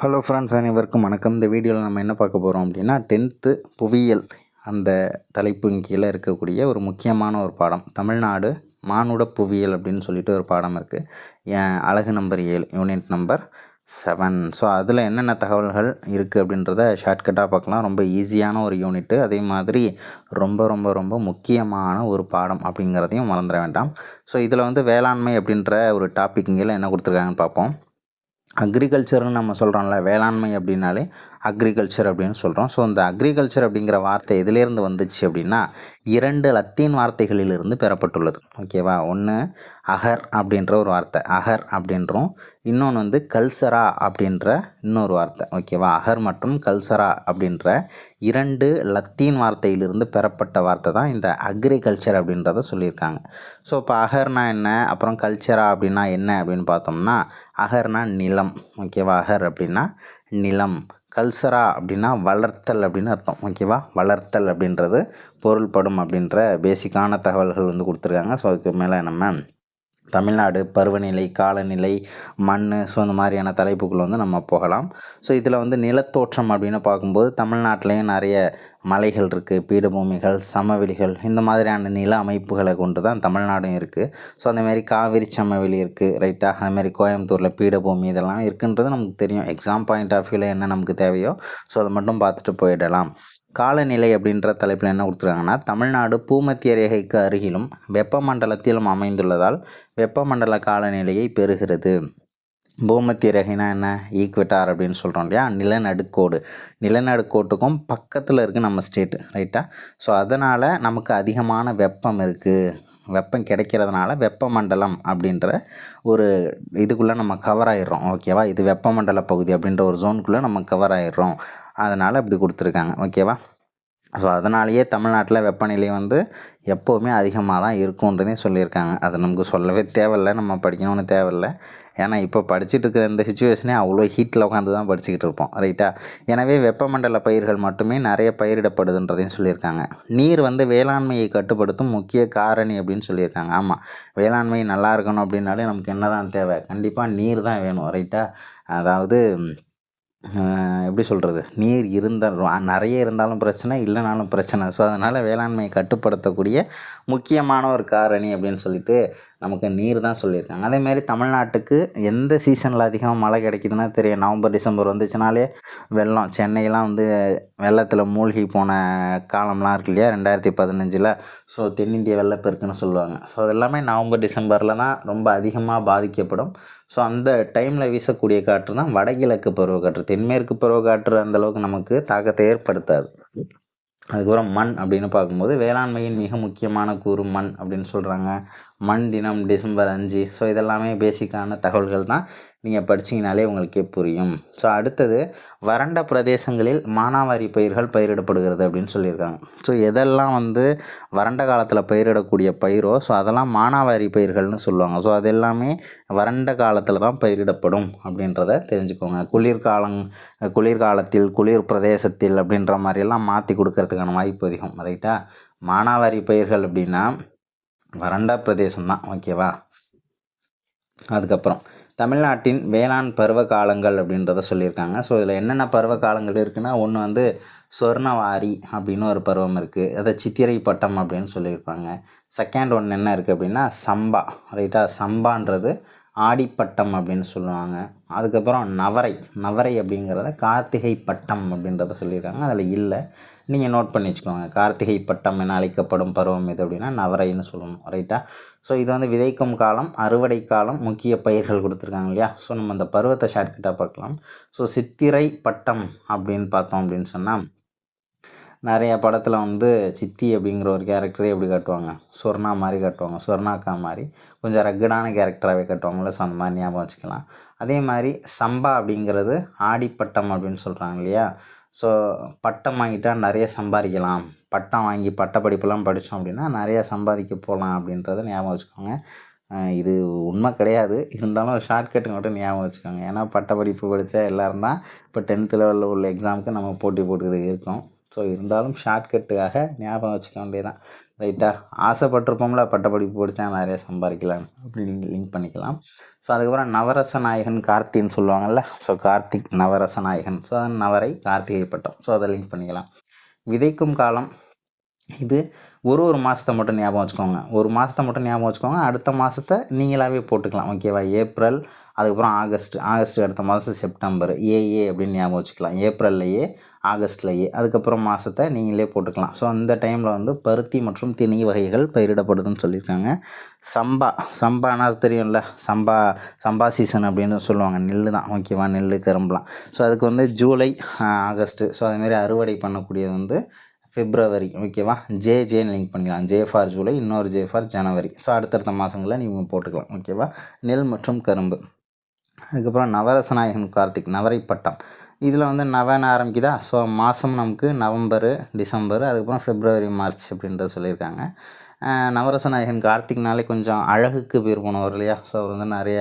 Hello friends, அனைவருக்கும் வணக்கம். இந்த வீடியோவில் நம்ம என்ன பார்க்க போகிறோம் அப்படின்னா 10th புவியியல் அந்த தலைப்பின் கீழே இருக்கக்கூடிய ஒரு முக்கியமான ஒரு பாடம், தமிழ்நாடு மானுட புவியியல் அப்படின்னு சொல்லிட்டு ஒரு பாடம் இருக்குது. அலகு நம்பர் 7, யூனிட் நம்பர் 7. ஸோ அதில் என்னென்ன தகவல்கள் இருக்குது அப்படின்றத ஷார்ட்கட்டாக பார்க்கலாம். ரொம்ப ஈஸியான ஒரு யூனிட்டு, அதே மாதிரி ரொம்ப ரொம்ப ரொம்ப முக்கியமான ஒரு பாடம் அப்படிங்கிறதையும் மறந்துட வேண்டாம். ஸோ இதில் வந்து வேளாண்மை அப்படின்ற ஒரு டாபிக் கீழே என்ன கொடுத்துருக்காங்கன்னு பார்ப்போம். அக்ரிகல்ச்சர்னு நம்ம சொல்கிறோம்ல, வேளாண்மை அப்படின்னாலே அக்ரிகல்ச்சர் அப்படின்னு சொல்கிறோம். ஸோ இந்த அக்ரிகல்ச்சர் அப்படிங்கிற வார்த்தை எதிலேருந்து வந்துச்சு அப்படின்னா 2 லத்தீன் வார்த்தைகளிலிருந்து பெறப்பட்டுள்ளது. ஓகேவா? ஒன்று அகர் அப்படின்ற ஒரு வார்த்தை, அகர் அப்படின்றோம். இன்னொன்று வந்து கல்சரா அப்படின்ற இன்னொரு வார்த்தை. ஓகேவா? அகர் மற்றும் கல்சரா அப்படின்ற 2 லத்தீன் வார்த்தையிலிருந்து பெறப்பட்ட வார்த்தை தான் இந்த அக்ரிகல்ச்சர் அப்படின்றத சொல்லியிருக்காங்க. ஸோ இப்போ அகர்னா என்ன, அப்புறம் கல்ச்சரா அப்படின்னா என்ன அப்படின்னு பார்த்தோம்னா, அகர்னா நிலம். ஓகேவா? அகர் அப்படின்னா நிலம், கல்சரா அப்படின்னா வளர்த்தல் அப்படின்னு அர்த்தம். ஓகேவா? வளர்த்தல் அப்படின்றது பொருள்படும் அப்படின்ற பேசிக்கான தகவல்கள் வந்து கொடுத்துருக்காங்க. ஸோ அதுக்கு மேலே நம்ம தமிழ்நாடு பருவநிலை, காலநிலை, மண், ஸோ இந்த மாதிரியான தலைப்புக்குள்ள வந்து நம்ம போகலாம். ஸோ இதில் வந்து நிலத்தோற்றம் அப்படின்னு பார்க்கும்போது தமிழ்நாட்டிலையும் நிறைய மலைகள் இருக்குது, பீடபூமிகள், சமவெளிகள், இந்த மாதிரியான நில அமைப்புகளை கொண்டு தான் தமிழ்நாடும் இருக்குது. ஸோ அந்தமாரி காவிரி சமவெளி இருக்குது, ரைட்டாக? அதுமாரி கோயம்புத்தூரில் பீடபூமி இதெல்லாம் இருக்குன்றது நமக்கு தெரியும். எக்ஸாம் பாயிண்ட் ஆஃப் வியூவில் என்ன நமக்கு தேவையோ ஸோ அதை மட்டும் பார்த்துட்டு போயிடலாம். காலநிலை அப்படின்ற தலைப்பில் என்ன கொடுத்துருக்காங்கன்னா, தமிழ்நாடு பூமத்திய ரேகைக்கு அருகிலும் வெப்பமண்டலத்திலும் அமைந்துள்ளதால் வெப்பமண்டல காலநிலையை பெறுகிறது. பூமத்திய ரேகைனா என்ன? ஈக்வெட்டார் அப்படின்னு சொல்கிறோம் இல்லையா? நிலநடுக்கோடு. நிலநடுக்கோட்டுக்கும் பக்கத்தில் இருக்குது நம்ம ஸ்டேட்டு, ரைட்டா? ஸோ அதனால் நமக்கு அதிகமான வெப்பம் இருக்குது. வெப்பம் கிடைக்கிறதுனால வெப்பமண்டலம் அப்படின்ற ஒரு இதுக்குள்ளே நம்ம கவர் ஆகிடுறோம். ஓகேவா? இது வெப்பமண்டல பகுதி அப்படின்ற ஒரு ஜோனுக்குள்ளே நம்ம கவர் ஆகிடுறோம். அதனால் இப்படி கொடுத்துருக்காங்க. ஓகேவா? ஸோ அதனாலேயே தமிழ்நாட்டில் வெப்பநிலை வந்து எப்போவுமே அதிகமாக தான் இருக்குன்றதையும் சொல்லியிருக்காங்க. அது நமக்கு சொல்லவே தேவையில்லை, நம்ம படிக்கணும்னு தேவையில்லை. ஏன்னா இப்போ படிச்சுட்டு இருக்கிற இந்த சுச்சுவேஷனே அவ்வளோ ஹீட்டில் உட்காந்து தான் படிச்சுக்கிட்டு இருப்போம், ரைட்டா? எனவே வெப்பமண்டல பயிர்கள் மட்டுமே நிறைய பயிரிடப்படுதுன்றதையும் சொல்லியிருக்காங்க. நீர் வந்து வேளாண்மையை கட்டுப்படுத்தும் முக்கிய காரணி அப்படின்னு சொல்லியிருக்காங்க. ஆமாம், வேளாண்மை நல்லா இருக்கணும் அப்படின்னாலே நமக்கு என்ன தான் தேவை? கண்டிப்பாக நீர் தான் வேணும், ரைட்டா? அதாவது எப்படி சொல்கிறது, நீர் இருந்தாலும் நிறைய இருந்தாலும் பிரச்சனை, இல்லைனாலும் பிரச்சனை. ஸோ அதனால் வேளாண்மையை கட்டுப்படுத்தக்கூடிய முக்கியமான ஒரு காரணி அப்படின்னு சொல்லிட்டு நமக்கு நீர் தான் சொல்லியிருக்காங்க. அதேமாரி தமிழ்நாட்டுக்கு எந்த சீசனில் அதிகமாக மழை கிடைக்குதுன்னா தெரியும். நவம்பர் டிசம்பர் வந்துச்சுனாலே வெள்ளம், சென்னையெல்லாம் வந்து வெள்ளத்தில் மூழ்கி போன காலம்லாம் இருக்கு இல்லையா 2015. ஸோ தென்னிந்திய வெள்ளப்பெருக்குன்னு சொல்லுவாங்க. ஸோ அது எல்லாமே நவம்பர் டிசம்பரில் தான் ரொம்ப அதிகமாக பாதிக்கப்படும். ஸோ அந்த டைமில் வீசக்கூடிய காற்று தான் வடகிழக்கு பருவக்காற்று. தென்மேற்கு பருவக்காற்று அந்தளவுக்கு நமக்கு தாக்கத்தை ஏற்படுத்தாது. அதுக்கப்புறம் மண் அப்படின்னு பார்க்கும்போது வேளாண்மையின் மிக முக்கியமான கூறு மண் அப்படின்னு சொல்கிறாங்க. மண் தினம் டிசம்பர் 5. ஸோ இதெல்லாமே பேசிக்கான தகவல்கள் தான், நீங்கள் படிச்சிங்கனாலே உங்களுக்கே புரியும். ஸோ அடுத்தது வறண்ட பிரதேசங்களில் மானாவாரி பயிர்கள் பயிரிடப்படுகிறது அப்படின்னு சொல்லியிருக்காங்க. ஸோ எதெல்லாம் வந்து வறண்ட காலத்தில் பயிரிடக்கூடிய பயிரோ ஸோ அதெல்லாம் மானாவாரி பயிர்கள்னு சொல்லுவாங்க. ஸோ அது எல்லாமே வறண்ட காலத்தில் தான் பயிரிடப்படும் அப்படின்றத தெரிஞ்சுக்கோங்க. குளிர்காலத்தில் குளிர் பிரதேசத்தில் அப்படின்ற மாதிரியெல்லாம் மாற்றி கொடுக்கறதுக்கான வாய்ப்பு அதிகம், ரைட்டா? மானாவாரி பயிர்கள் அப்படின்னா வறண்ட பிரதேசம்தான். ஓகேவா? அதுக்கப்புறம் தமிழ்நாட்டின் வேளாண் பருவ காலங்கள் அப்படின்றத சொல்லியிருக்காங்க. ஸோ இதில் என்னென்ன பருவ காலங்கள் இருக்குன்னா, ஒன்று வந்து சொர்ணவாரி அப்படின்னு ஒரு பருவம் இருக்குது, அதை சித்திரை பட்டம் அப்படின்னு சொல்லியிருப்பாங்க. செகண்ட் ஒன்று என்ன இருக்குது அப்படின்னா சம்பா, ரைட்டா? சம்பான்றது ஆடிப்பட்டம் அப்படின்னு சொல்லுவாங்க. அதுக்கப்புறம் நவரை அப்படிங்கிறத கார்த்திகை பட்டம் அப்படின்றத சொல்லியிருக்காங்க. அதில் இல்லை, நீங்கள் நோட் பண்ணி வச்சுக்கோங்க. கார்த்திகை பட்டம் என அழைக்கப்படும் பருவம் எது அப்படின்னா நவரைன்னு சொல்லணும், ரைட்டா? ஸோ இது வந்து விதைக்கும் காலம், அறுவடை காலம், முக்கிய பயிர்கள் கொடுத்துருக்காங்க இல்லையா? ஸோ நம்ம அந்த பருவத்தை ஷார்ட்கட்டாக பார்க்கலாம். ஸோ சித்திரை பட்டம் அப்படின்னு பார்த்தோம் அப்படின்னு சொன்னால், நிறைய படத்தில் வந்து சித்தி அப்படிங்கிற ஒரு கேரக்டரே எப்படி காட்டுவாங்க, சொர்ணா மாதிரி காட்டுவாங்க, சொர்ணாக்கா மாதிரி கொஞ்சம் ரக்கடான கேரக்டராகவே காட்டுவாங்களே. ஸோ அந்த மாதிரி ஞாபகம் வச்சுக்கலாம். அதே மாதிரி சம்பா அப்படிங்கிறது ஆடிப்பட்டம் அப்படின்னு சொல்கிறாங்க இல்லையா? ஸோ பட்டம் வாங்கிட்டால் நிறைய சம்பாதிக்கலாம், பட்டம் வாங்கி பட்டப்படிப்பெல்லாம் படித்தோம் அப்படின்னா நிறையா சம்பாதிக்க போகலாம் அப்படின்றத ஞாபகம் வச்சுக்கோங்க. இது உண்மை கிடையாது, இருந்தாலும் ஷார்ட்கட்டு மட்டும் ஞாபகம் வச்சுக்கோங்க. ஏன்னா பட்டப்படிப்பு படித்தா எல்லோரும் தான் இப்போ 10th லெவலில் உள்ள எக்ஸாமுக்கு நம்ம போட்டி போட்டுக்கிட்டு இருக்கோம். ஸோ இருந்தாலும் ஷார்ட்கட்டுக்காக ஞாபகம் வச்சுக்க வேண்டியதான். ரைட்டா? ஆசைப்பட்டிருப்போம்ல பட்டப்படிப்பு படித்தா நிறைய சம்பாதிக்கலான்னு, அப்படி நீங்கள் லிங்க் பண்ணிக்கலாம். ஸோ அதுக்கப்புறம் நவரச நாயகன் கார்த்தின்னு சொல்லுவாங்கள்ல, ஸோ கார்த்திக் நவரச நாயகன், ஸோ அது நவரை கார்த்திகை பட்டம், ஸோ அதை லிங்க் பண்ணிக்கலாம். விதைக்கும் காலம் இது ஒரு மாதத்தை மட்டும் ஞாபகம் வச்சுக்கோங்க. ஒரு மாதத்தை மட்டும் ஞாபகம் வச்சுக்கோங்க. அடுத்த மாதத்தை நீங்களாகவே போட்டுக்கலாம். ஓகேவா? ஏப்ரல், அதுக்கப்புறம் ஆகஸ்ட் அடுத்த மாதம் செப்டம்பர், ஏஏ அப்படின்னு ஞாபகம் வச்சுக்கலாம். ஏப்ரலில் ஏ, ஆகஸ்ட்டில் ஏ, அதுக்கப்புறம் மாதத்தை நீங்களே போட்டுக்கலாம். ஸோ அந்த டைமில் வந்து பருத்தி மற்றும் திணை வகைகள் பயிரிடப்படுதுன்னு சொல்லியிருக்காங்க. சம்பானா தெரியும்ல, சம்பா சீசன் அப்படின்னு சொல்லுவாங்க. நெல் தான், ஓகேவா? நெல், கரும்புலாம். ஸோ அதுக்கு வந்து ஜூலை, ஆகஸ்ட்டு, ஸோ அதுமாரி அறுவடை பண்ணக்கூடியது வந்து பிப்ரவரி, ஓகேவா? ஜேன்னு லிங்க் பண்ணிக்கலாம். ஜே ஃபார் ஜூலை, இன்னொரு ஜே ஃபார் ஜனவரி. ஸோ அடுத்தடுத்த மாதங்களில் நீங்கள் போட்டுக்கலாம், ஓகேவா? நெல் மற்றும் கரும்பு. அதுக்கப்புறம் நவரசநாயகன் கார்த்திக் நவரை பட்டம். இதில் வந்து நவன்னு ஆரம்பிக்குதா? ஸோ மாதம் நமக்கு நவம்பரு, டிசம்பர், அதுக்கப்புறம் பிப்ரவரி, மார்ச் அப்படின்றத சொல்லியிருக்காங்க. நவரசநாயகன் கார்த்திக்னாலே கொஞ்சம் அழகுக்கு பேர் போனவர் இல்லையா? ஸோ அவர் வந்து நிறைய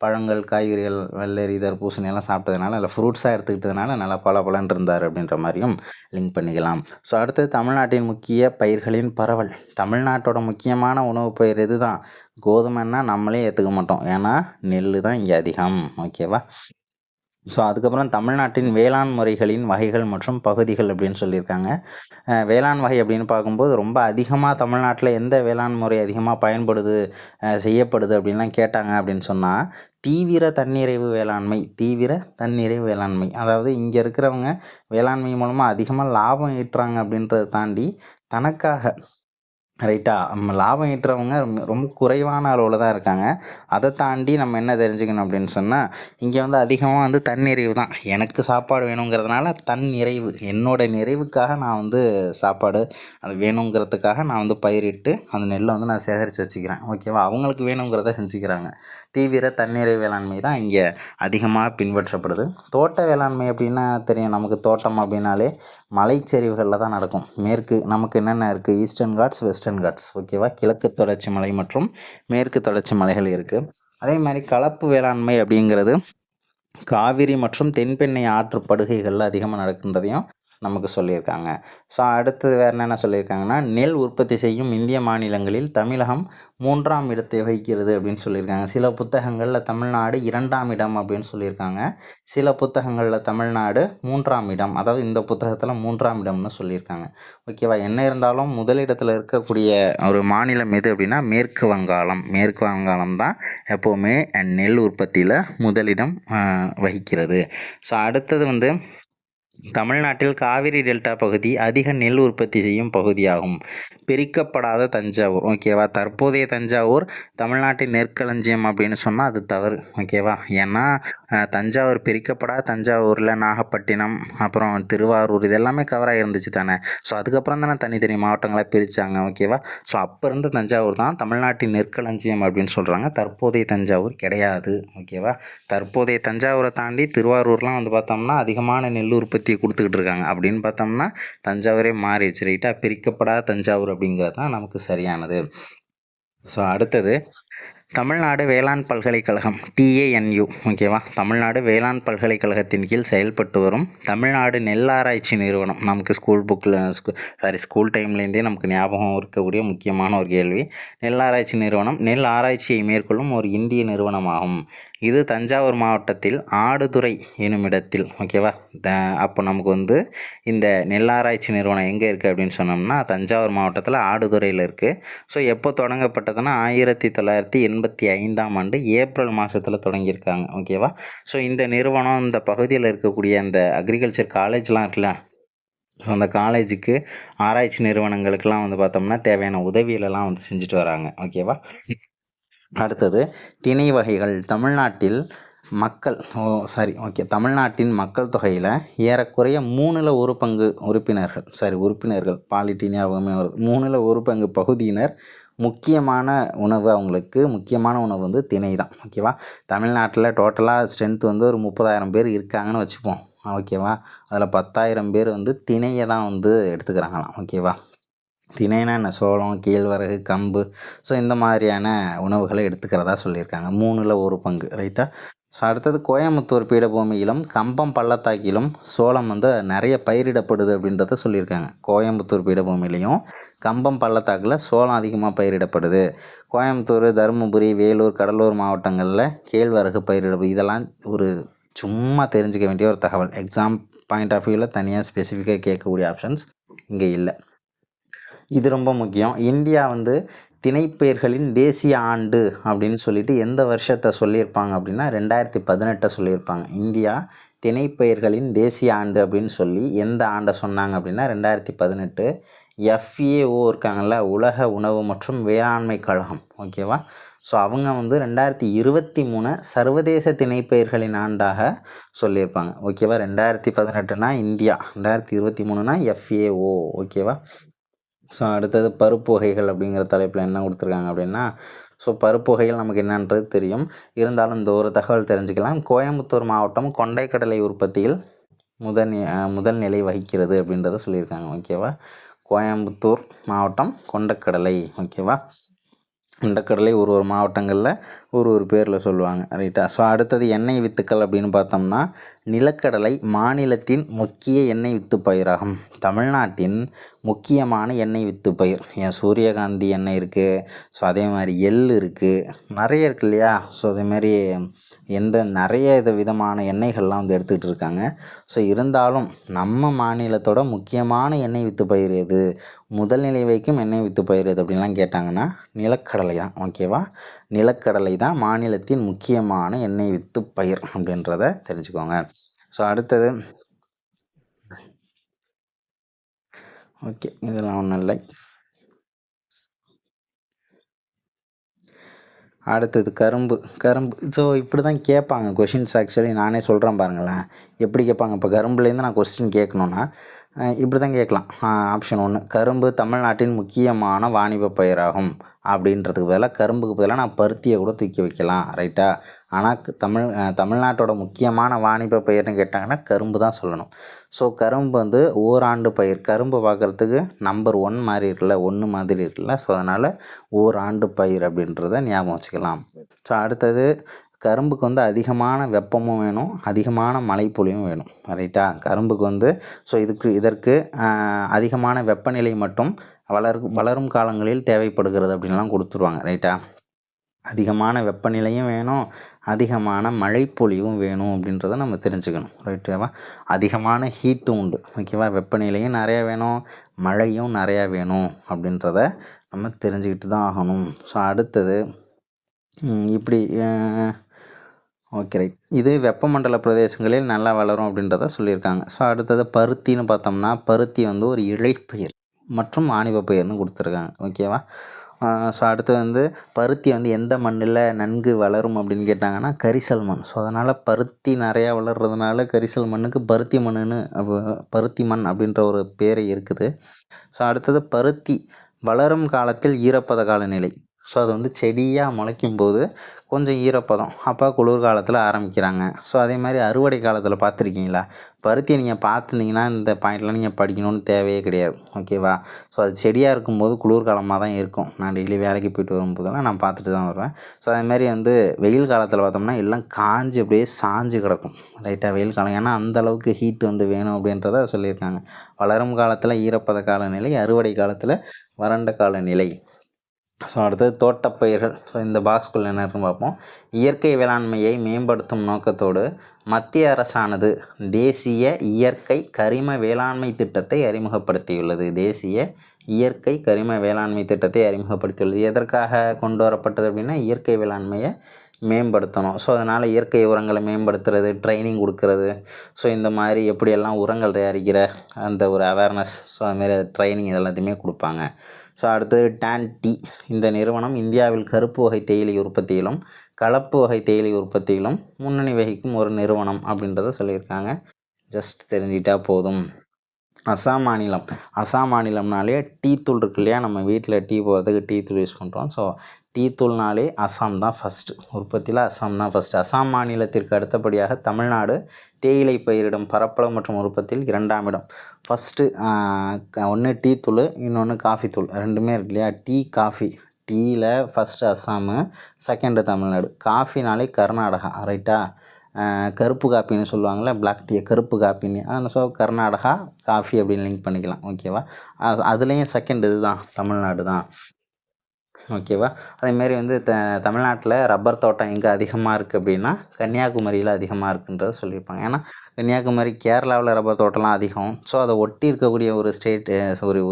பழங்கள், காய்கறிகள், வெள்ளரி, தர்பூசணி எல்லாம் சாப்பிட்டதுனால, இல்லை ஃப்ரூட்ஸாக எடுத்துக்கிட்டதுனால நல்லா பலன்னு இருந்தார் அப்படின்ற மாதிரியும் லிங்க் பண்ணிக்கலாம். ஸோ அடுத்தது தமிழ்நாட்டின் முக்கிய பயிர்களின் பரவல். தமிழ்நாட்டோட முக்கியமான உணவு பயிர் எது தான்? கோதுமைன்னா நம்மளே ஏற்றுக்க மாட்டோம், ஏன்னா நெல் தான் இங்கே அதிகம், ஓகேவா? ஸோ அதுக்கப்புறம் தமிழ்நாட்டின் வேளாண் முறைகளின் வகைகள் மற்றும் பகுதிகள் அப்படின்னு சொல்லியிருக்காங்க. வேளாண் வகை அப்படின்னு பார்க்கும்போது ரொம்ப அதிகமாக தமிழ்நாட்டில் எந்த வேளாண் முறை அதிகமாக பயன்படுது, செய்யப்படுது அப்படின்லாம் கேட்டாங்க அப்படின்னு சொன்னால், தீவிர தன்னிறைவு வேளாண்மை. அதாவது இங்கே இருக்கிறவங்க வேளாண்மை மூலமாக அதிகமாக லாபம் ஈட்டுறாங்க அப்படின்றத தாண்டி தனக்காக, ரைட்டா, நம்ம லாபம் ஈட்டுறவங்க ரொம்ப குறைவான அளவில் தான் இருக்காங்க. அதை தாண்டி நம்ம என்ன தெரிஞ்சுக்கணும் அப்படின்னு சொன்னால், இங்கே வந்து அதிகமாக வந்து தன்னிறைவு தான். எனக்கு சாப்பாடு வேணுங்கிறதுனால தன்னிறைவு, என்னோட நிறைவுக்காக நான் வந்து சாப்பாடு அது வேணுங்கிறதுக்காக நான் வந்து பயிரிட்டு அந்த நெல்லை வந்து நான் சேகரித்து வச்சுக்கிறேன், ஓகேவா? அவங்களுக்கு வேணுங்கிறத செஞ்சுக்கிறாங்க. தீவிர தன்னிறைவு வேளாண்மை தான் இங்கே அதிகமாக பின்பற்றப்படுது. தோட்ட வேளாண்மை அப்படின்னா தெரியும் நமக்கு, தோட்டம் அப்படின்னாலே மலைச்சரிவுகளில் தான் நடக்கும். நமக்கு என்னென்ன இருக்குது? ஈஸ்டர்ன் காட்ஸ், வெஸ்டர்ன் காட்ஸ், ஓகேவா? கிழக்கு தொடர்ச்சி மலை மற்றும் மேற்கு தொடர்ச்சி மலைகள் இருக்குது. அதே மாதிரி கலப்பு வேளாண்மை அப்படிங்கிறது காவிரி மற்றும் தென்பெண்ணை ஆற்று படுகைகளில் அதிகமாக நடக்கின்றதையும் நமக்கு சொல்லியிருக்காங்க. ஸோ அடுத்தது வேறு என்னென்ன சொல்லியிருக்காங்கன்னா, நெல் உற்பத்தி செய்யும் இந்திய மாநிலங்களில் தமிழகம் 3ஆம் இடத்தை வகிக்கிறது அப்படின்னு சொல்லியிருக்காங்க. சில புத்தகங்களில் தமிழ்நாடு 2ஆம் இடம் அப்படின்னு சொல்லியிருக்காங்க. சில புத்தகங்களில் தமிழ்நாடு 3ஆம் இடம், அதாவது இந்த புத்தகத்தில் 3ஆம் இடம்னு சொல்லியிருக்காங்க, ஓகேவா? என்ன இருந்தாலும் முதலிடத்தில் இருக்கக்கூடிய ஒரு மாநிலம் எது அப்படின்னா மேற்கு வங்காளம் தான் எப்போவுமே நெல் உற்பத்தியில் முதலிடம் வகிக்கிறது. ஸோ அடுத்தது வந்து தமிழ்நாட்டில் காவிரி டெல்டா பகுதி அதிக நெல் உற்பத்தி செய்யும் பகுதியாகும். பிரிக்கப்படாத தஞ்சாவூர், ஓகேவா? தற்போதைய தஞ்சாவூர் தமிழ்நாட்டின் நெற்களஞ்சியம் அப்படின்னு சொன்னால் அது தவறு, ஓகேவா? ஏன்னா தஞ்சாவூர் பிரிக்கப்படாத தஞ்சாவூரில் நாகப்பட்டினம், அப்புறம் திருவாரூர், இது எல்லாமே கவராக இருந்துச்சு தானே. ஸோ அதுக்கப்புறம் தானே தனித்தனி மாவட்டங்களாக பிரித்தாங்க, ஓகேவா? ஸோ அப்போ இருந்த தஞ்சாவூர் தான் தமிழ்நாட்டின் நெற்களஞ்சியம் அப்படின்னு சொல்கிறாங்க. தற்போதைய தஞ்சாவூர் கிடையாது, ஓகேவா? தற்போதைய தஞ்சாவூரை தாண்டி திருவாரூர்லாம் வந்து பார்த்தோம்னா அதிகமான நெல் உற்பத்தியை கொடுத்துக்கிட்டு இருக்காங்க. அப்படின்னு பார்த்தோம்னா தஞ்சாவூரே மாறிடுச்சு, ரைட்டாக? பிரிக்கப்படாத தஞ்சாவூர் அப்படிங்கிறது தான் நமக்கு சரியானது. ஸோ அடுத்தது தமிழ்நாடு வேளாண் பல்கலைக்கழகம், TANU, ஓகேவா? தமிழ்நாடு வேளாண் பல்கலைக்கழகத்தின் கீழ் செயல்பட்டு வரும் தமிழ்நாடு நெல்லாராய்ச்சி நிறுவனம். நமக்கு ஸ்கூல் டைம்லேருந்தே நமக்கு ஞாபகம் இருக்கக்கூடிய முக்கியமான ஒரு கேள்வி. நெல்லாராய்ச்சி நிறுவனம் நெல் ஆராய்ச்சியை மேற்கொள்ளும் ஒரு இந்திய நிறுவனமாகும். இது தஞ்சாவூர் மாவட்டத்தில் ஆடுதுறை எனும் இடத்தில், ஓகேவா? அப்போ நமக்கு வந்து இந்த நெல்லாராய்ச்சி நிறுவனம் எங்கே இருக்குது அப்படின்னு சொன்னோம்னா தஞ்சாவூர் மாவட்டத்தில் ஆடுதுறையில் இருக்குது. ஸோ எப்போ தொடங்கப்பட்டதுன்னா 1985ஆம் ஆண்டு ஏப்ரல் மாதத்தில் தொடங்கியிருக்காங்க, ஓகேவா? ஸோ இந்த நிறுவனம் இந்த பகுதியில் இருக்கக்கூடிய அந்த அக்ரிகல்ச்சர் காலேஜ்லாம் இருக்குல்ல, ஸோ அந்த காலேஜுக்கு, ஆராய்ச்சி நிறுவனங்களுக்கெல்லாம் வந்து பார்த்தோம்னா தேவையான உதவிகளெல்லாம் வந்து செஞ்சுட்டு வராங்க, ஓகேவா? அடுத்தது திணை வகைகள். தமிழ்நாட்டின் மக்கள் தொகையில் ஏறக்குறைய 1/3 பங்கு உறுப்பினர்கள் பாலிட்டி ஞாபகமே வருது. 1/3 பங்கு பகுதியினர் முக்கியமான உணவு வந்து திணை தான், ஓகேவா? தமிழ்நாட்டில் டோட்டலாக ஸ்ட்ரென்த் வந்து ஒரு 30,000 பேர் இருக்காங்கன்னு வச்சுப்போம், ஓகேவா? அதில் 10,000 பேர் வந்து திணையை தான் வந்து எடுத்துக்கிறாங்களாம், ஓகேவா? திணைனா என்ன? சோளம், கேழ்வரகு, கம்பு, ஸோ இந்த மாதிரியான உணவுகளை எடுத்துக்கிறதா சொல்லியிருக்காங்க. 1/3 பங்கு, ரைட்டா? ஸோ அடுத்தது கோயம்புத்தூர் பீடபூமியிலும் கம்பம் பள்ளத்தாக்கிலும் சோளம் வந்து நிறைய பயிரிடப்படுது அப்படின்றத சொல்லியிருக்காங்க. கோயம்புத்தூர் பீடபூமியிலையும் கம்பம் பள்ளத்தாக்கில் சோளம் அதிகமாக பயிரிடப்படுது. கோயம்புத்தூர், தருமபுரி, வேலூர், கடலூர் மாவட்டங்களில் கேழ்வரகு பயிரிடப்படுது. இதெல்லாம் ஒரு சும்மா தெரிஞ்சுக்க வேண்டிய ஒரு தகவல். எக்ஸாம் பாயிண்ட் ஆஃப் வியூவில் தனியாக ஸ்பெசிஃபிக்காக கேட்கக்கூடிய ஆப்ஷன்ஸ் இங்கே இல்லை. இது ரொம்ப முக்கியம். இந்தியா வந்து திணைப்பயிர்களின் தேசிய ஆண்டு அப்படின்னு சொல்லிட்டு எந்த வருஷத்தை சொல்லியிருப்பாங்க அப்படின்னா 2018 சொல்லியிருப்பாங்க. இந்தியா திணைப்பயிர்களின் தேசிய ஆண்டு அப்படின்னு சொல்லி எந்த ஆண்டை சொன்னாங்க அப்படின்னா 2018. FAO இருக்காங்கள்ல, உலக உணவு மற்றும் வேளாண்மை கழகம், ஓகேவா. ஸோ அவங்க வந்து 2023 சர்வதேச திணைப்பயிர்களின் ஆண்டாக சொல்லியிருப்பாங்க, ஓகேவா. 2018னா இந்தியா, 2023னா FAO, ஓகேவா. ஸோ அடுத்தது பருப்பு வகைகள் அப்படிங்கிற தலைப்பில் என்ன கொடுத்துருக்காங்க அப்படின்னா, ஸோ பருப்பு வகைகள் நமக்கு என்னன்றது தெரியும், இருந்தாலும் இந்த ஒரு தகவல் தெரிஞ்சுக்கலாம். கோயம்புத்தூர் மாவட்டம் கொண்டைக்கடலை உற்பத்தியில் முதல் நிலை வகிக்கிறது அப்படின்றத சொல்லியிருக்காங்க, ஓகேவா. கோயம்புத்தூர் மாவட்டம் கொண்டைக்கடலை, ஓகேவா. கொண்டைக்கடலை ஒரு மாவட்டங்களில் ஒரு பேரில் சொல்லுவாங்க, ரைட்டா. ஸோ அடுத்தது எண்ணெய் வித்துக்கள் அப்படின்னு பார்த்தோம்னா, நிலக்கடலை மாநிலத்தின் முக்கிய எண்ணெய் வித்து பயிராகும். தமிழ்நாட்டின் முக்கியமான எண்ணெய் வித்து பயிர். சூரியகாந்தி எண்ணெய் இருக்குது, ஸோ அதே மாதிரி எள் இருக்குது, நிறைய இருக்குது இல்லையா. ஸோ அதேமாதிரி நிறைய விதமான எண்ணெய்கள்லாம் வந்து எடுத்துக்கிட்டு இருக்காங்க. ஸோ இருந்தாலும் நம்ம மாநிலத்தோட முக்கியமான எண்ணெய் வித்து பயிர் எது, முதல் நிலை வைக்கும் எண்ணெய் வித்து பயிர் எது அப்படின்லாம் கேட்டாங்கன்னா நிலக்கடலை தான், ஓகேவா. நிலக்கடலை தான் மாநிலத்தின் முக்கியமான எண்ணெய் வித்து பயிர் அப்படின்றத தெரிஞ்சுக்கோங்க. ஸோ அடுத்தது, ஓகே, இதெல்லாம் ஒன்றும் இல்லை. அடுத்தது கரும்பு. ஸோ இப்படி தான் கேட்பாங்க கொஷின்ஸ். ஆக்சுவலி நானே சொல்கிறேன் பாருங்களேன் எப்படி கேட்பாங்க. இப்போ கரும்புலேருந்து நான் கொஸ்டின் கேட்கணுன்னா இப்படி தான் கேட்கலாம். ஆப்ஷன் 1, கரும்பு தமிழ்நாட்டின் முக்கியமான வாணிப பயிராகும் அப்படின்றதுக்கு பதிலாக கரும்புக்கு பதிலாக நான் பருத்தியை கூட தூக்கி வைக்கலாம், ரைட்டா. ஆனால் தமிழ்நாட்டோட முக்கியமான வாணிப பயிர்னு கேட்டாங்கன்னா கரும்பு தான் சொல்லணும். ஸோ கரும்பு வந்து ஓராண்டு பயிர். கரும்பு பார்க்குறதுக்கு நம்பர் 1 மாதிரி இருக்குல்ல, 1 மாதிரி இருக்குல்ல. ஸோ அதனால் ஓராண்டு பயிர் அப்படின்றத ஞாபகம் வச்சுக்கலாம். ஸோ அடுத்தது, கரும்புக்கு வந்து அதிகமான வெப்பமும் வேணும், அதிகமான மழைப்பொழிவும் வேணும், ரைட்டா. கரும்புக்கு வந்து ஸோ இதற்கு அதிகமான வெப்பநிலை மட்டும் வளரும் காலங்களில் தேவைப்படுகிறது அப்படின்லாம் கொடுத்துருவாங்க, ரைட்டா. அதிகமான வெப்பநிலையும் வேணும், அதிகமான மழைப்பொழிவும் வேணும் அப்படின்றத நம்ம தெரிஞ்சுக்கணும், ரைட்டாவா. அதிகமான ஹீட்டும் உண்டு, ஓகேவா. வெப்பநிலையும் நிறையா வேணும், மழையும் நிறையா வேணும் அப்படின்றத நம்ம தெரிஞ்சுக்கிட்டு தான் ஆகணும். ஸோ அடுத்தது இப்படி ஓகே, ரைட். இது வெப்பமண்டல பிரதேசங்களில் நல்லா வளரும் அப்படின்றத சொல்லியிருக்காங்க. ஸோ அடுத்தது பருத்தின்னு பார்த்தோம்னா, பருத்தி வந்து ஒரு இழைப்பயிர் மற்றும் வாணிப பயிர்னு கொடுத்துருக்காங்க, ஓகேவா. ஸோ அடுத்து வந்து பருத்தி வந்து எந்த மண்ணில் நன்கு வளரும் அப்படின்னு கேட்டாங்கன்னா கரிசல் மண். ஸோ அதனால் பருத்தி நிறையா வளர்கிறதுனால கரிசல் மண்ணுக்கு பருத்தி மண் அப்படின்ற ஒரு பேரே இருக்குது. ஸோ அடுத்தது பருத்தி வளரும் காலத்தில் ஈரப்பத காலநிலை. ஸோ அது வந்து செடியாக முளைக்கும் போது கொஞ்சம் ஈரப்பதம், அப்போ குளிர்காலத்தில் ஆரம்பிக்கிறாங்க. ஸோ அதே மாதிரி அறுவடை காலத்தில் பார்த்துருக்கீங்களா, பருத்தியை நீங்கள் பார்த்துருந்தீங்கன்னா இந்த பாயிண்ட்லாம் நீங்கள் படிக்கணும்னு தேவையே கிடையாது, ஓகேவா. ஸோ அது செடியாக இருக்கும்போது குளிர்காலமாக தான் இருக்கும். நான் டெய்லி வேலைக்கு போயிட்டு வரும்போதெல்லாம் நான் பார்த்துட்டு தான் வருவேன். ஸோ அதேமாதிரி வந்து வெயில் காலத்தில் பார்த்தோம்னா எல்லாம் காஞ்சி அப்படியே சாஞ்சு கிடக்கும், ரைட்டாக. வெயில் காலம் ஏன்னா அந்தளவுக்கு ஹீட் வந்து வேணும் அப்படின்றத சொல்லியிருக்காங்க. வளரும் காலத்தில் ஈரப்பத காலநிலை, அறுவடை காலத்தில் வறண்ட காலநிலை. ஸோ அடுத்தது தோட்டப்பயிர்கள். ஸோ இந்த பாக்ஸ்குள்ளே என்ன இருக்குன்னு பார்ப்போம். இயற்கை வேளாண்மையை மேம்படுத்தும் நோக்கத்தோடு மத்திய அரசானது தேசிய இயற்கை கரிம வேளாண்மை திட்டத்தை அறிமுகப்படுத்தியுள்ளது. தேசிய இயற்கை கரிம வேளாண்மை திட்டத்தை அறிமுகப்படுத்தியுள்ளது. எதற்காக கொண்டு வரப்பட்டது அப்படின்னா இயற்கை வேளாண்மையை மேம்படுத்தணும். ஸோ அதனால் இயற்கை உரங்களை மேம்படுத்துறது, ட்ரைனிங் கொடுக்கறது, ஸோ இந்த மாதிரி எப்படியெல்லாம் உரங்கள் தயாரிக்கிற அந்த ஒரு அவேர்னஸ், ஸோ அதுமாரி ட்ரைனிங் இதெல்லாத்தையுமே கொடுப்பாங்க. ஸோ அடுத்தது டான் டீ. இந்த நிறுவனம் இந்தியாவில் கருப்பு வகை தேயிலை உற்பத்தியிலும் கலப்பு வகை தேயிலை உற்பத்தியிலும் முன்னணி வகிக்கும் ஒரு நிறுவனம் அப்படின்றத சொல்லியிருக்காங்க. ஜஸ்ட் தெரிஞ்சிட்டா போதும். அசாம் மாநிலம்னாலே டீ தூள் இருக்கு இல்லையா, நம்ம வீட்டில் டீ போடுறதுக்கு டீ தூள் யூஸ் பண்ணுறோம். ஸோ டீ தூள்னாலே அசாம் தான் ஃபஸ்ட்டு, உற்பத்தியில் அசாம் தான் ஃபஸ்ட்டு. அசாம் மாநிலத்திற்கு அடுத்தபடியாக தமிழ்நாடு தேயிலை பயிரிடும் பரப்பளவு மற்றும் உற்பத்தியில் 2ஆம் இடம். ஃபஸ்ட்டு ஒன்று டீ தூள், இன்னொன்று காஃபி தூள், ரெண்டுமே இருக்கு இல்லையா. Tea, coffee. டீயில் ஃபஸ்ட்டு அசாமு, செகண்டு தமிழ்நாடு. காஃபினாலே கர்நாடகா, ரைட்டா. கருப்பு காப்பின்னு சொல்லுவாங்கள்ல, பிளாக் டீ கருப்பு காப்பின்னு. ஸோ கர்நாடகா காஃபி அப்படின்னு லிங்க் பண்ணிக்கலாம். ஓகேவா? அதுலேயும் செகண்ட் இதுதான் தமிழ்நாடு தான். ஓகேவா? அதேமாரி வந்து தமிழ்நாட்டில் ரப்பர் தோட்டம் எங்கே அதிகமாக இருக்குது அப்படின்னா கன்னியாகுமரியில் அதிகமாக இருக்குன்றத சொல்லியிருப்பாங்க. ஏன்னா கன்னியாகுமரி கேரளாவில் ரப்பர் தோட்டம்லாம் அதிகம். ஸோ அதை ஒட்டி இருக்கக்கூடிய ஒரு ஸ்டேட்டு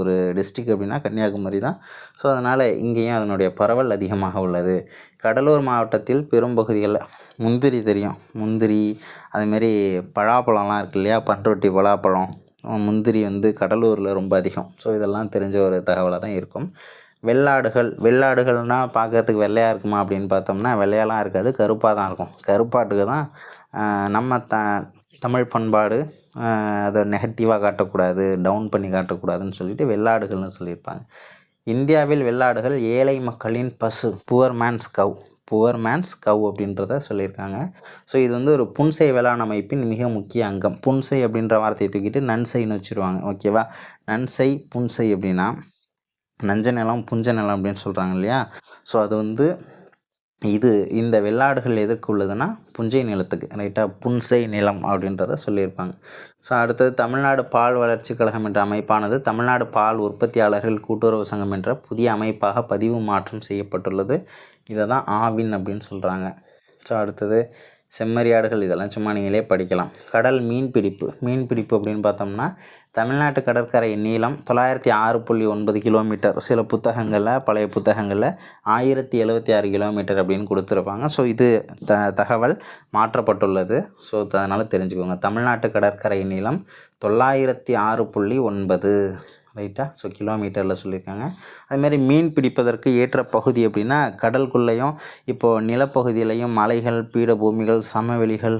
ஒரு டிஸ்ட்ரிக்ட் அப்படின்னா கன்னியாகுமரி தான். ஸோ அதனால் இங்கேயும் அதனுடைய பரவல் அதிகமாக உள்ளது. கடலூர் மாவட்டத்தில் பெரும்பகுதிகளில் முந்திரி தெரியும், முந்திரி அதுமாரி பலாப்பழம்லாம் இருக்குது இல்லையா, பண்ருட்டி பலாப்பழம், முந்திரி வந்து கடலூரில் ரொம்ப அதிகம். ஸோ இதெல்லாம் தெரிஞ்ச ஒரு தகவலாக தான் இருக்கும். வெள்ளாடுகள்னால் பார்க்கறதுக்கு வெள்ளையாக இருக்குமா அப்படின்னு பார்த்தோம்னா வெள்ளையாலாம் இருக்காது, கருப்பாக தான் இருக்கும். கருப்பாட்டுக்கு தான் நம்ம தமிழ் பண்பாடு அதை நெகட்டிவாக காட்டக்கூடாது, டவுன் பண்ணி காட்டக்கூடாதுன்னு சொல்லிட்டு வெள்ளாடுகள்னு சொல்லியிருப்பாங்க. இந்தியாவில் வெள்ளாடுகள் ஏழை மக்களின் பசு, புவர் மேன்ஸ் கவ் அப்படின்றத சொல்லியிருக்காங்க. ஸோ இது வந்து ஒரு புன்செய் வேளாண் அமைப்பின் மிக முக்கிய அங்கம். புன்செய் அப்படின்ற வார்த்தையை தூக்கிட்டு நன்செய்ன்னு வச்சுருவாங்க. ஓகேவா? நன்செய் புன்செய் அப்படின்னா நஞ்ச நிலம் புஞ்ச நிலம் அப்படின்னு சொல்கிறாங்க இல்லையா. ஸோ அது வந்து இந்த வெள்ளாடுகள் எதற்கு உள்ளதுன்னா புஞ்சை நிலத்துக்கு, ரைட்டாக, புன்செய் நிலம் அப்படின்றத சொல்லியிருப்பாங்க. ஸோ அடுத்தது தமிழ்நாடு பால் வளர்ச்சி கழகம் என்ற அமைப்பானது தமிழ்நாடு பால் உற்பத்தியாளர்கள் கூட்டுறவு சங்கம் என்ற புதிய அமைப்பாக பதிவு மாற்றம் செய்யப்பட்டுள்ளது. இதை தான் ஆவின் அப்படின்னு சொல்கிறாங்க. ஸோ அடுத்தது செம்மறியாடுகள், இதெல்லாம் சும்மா நீங்களே படிக்கலாம். கடல் மீன்பிடிப்பு அப்படின்னு பார்த்தோம்னா தமிழ்நாட்டு கடற்கரை நீளம் 906.9 கிலோமீட்டர். சில புத்தகங்களில், பழைய புத்தகங்களில் 1076 கிலோமீட்டர் அப்படின்னு கொடுத்துருப்பாங்க. ஸோ இது தகவல் மாற்றப்பட்டுள்ளது. ஸோ அதனால் தெரிஞ்சுக்கோங்க. தமிழ்நாட்டு கடற்கரை நீளம் 906.9, ரைட்டா. ஸோ கிலோமீட்டரில் சொல்லியிருக்காங்க. அதுமாரி மீன் பிடிப்பதற்கு ஏற்ற பகுதி அப்படின்னா கடலுக்குள்ளேயும் இப்போது நிலப்பகுதியிலையும் மலைகள், பீடபூமிகள், சமவெளிகள்,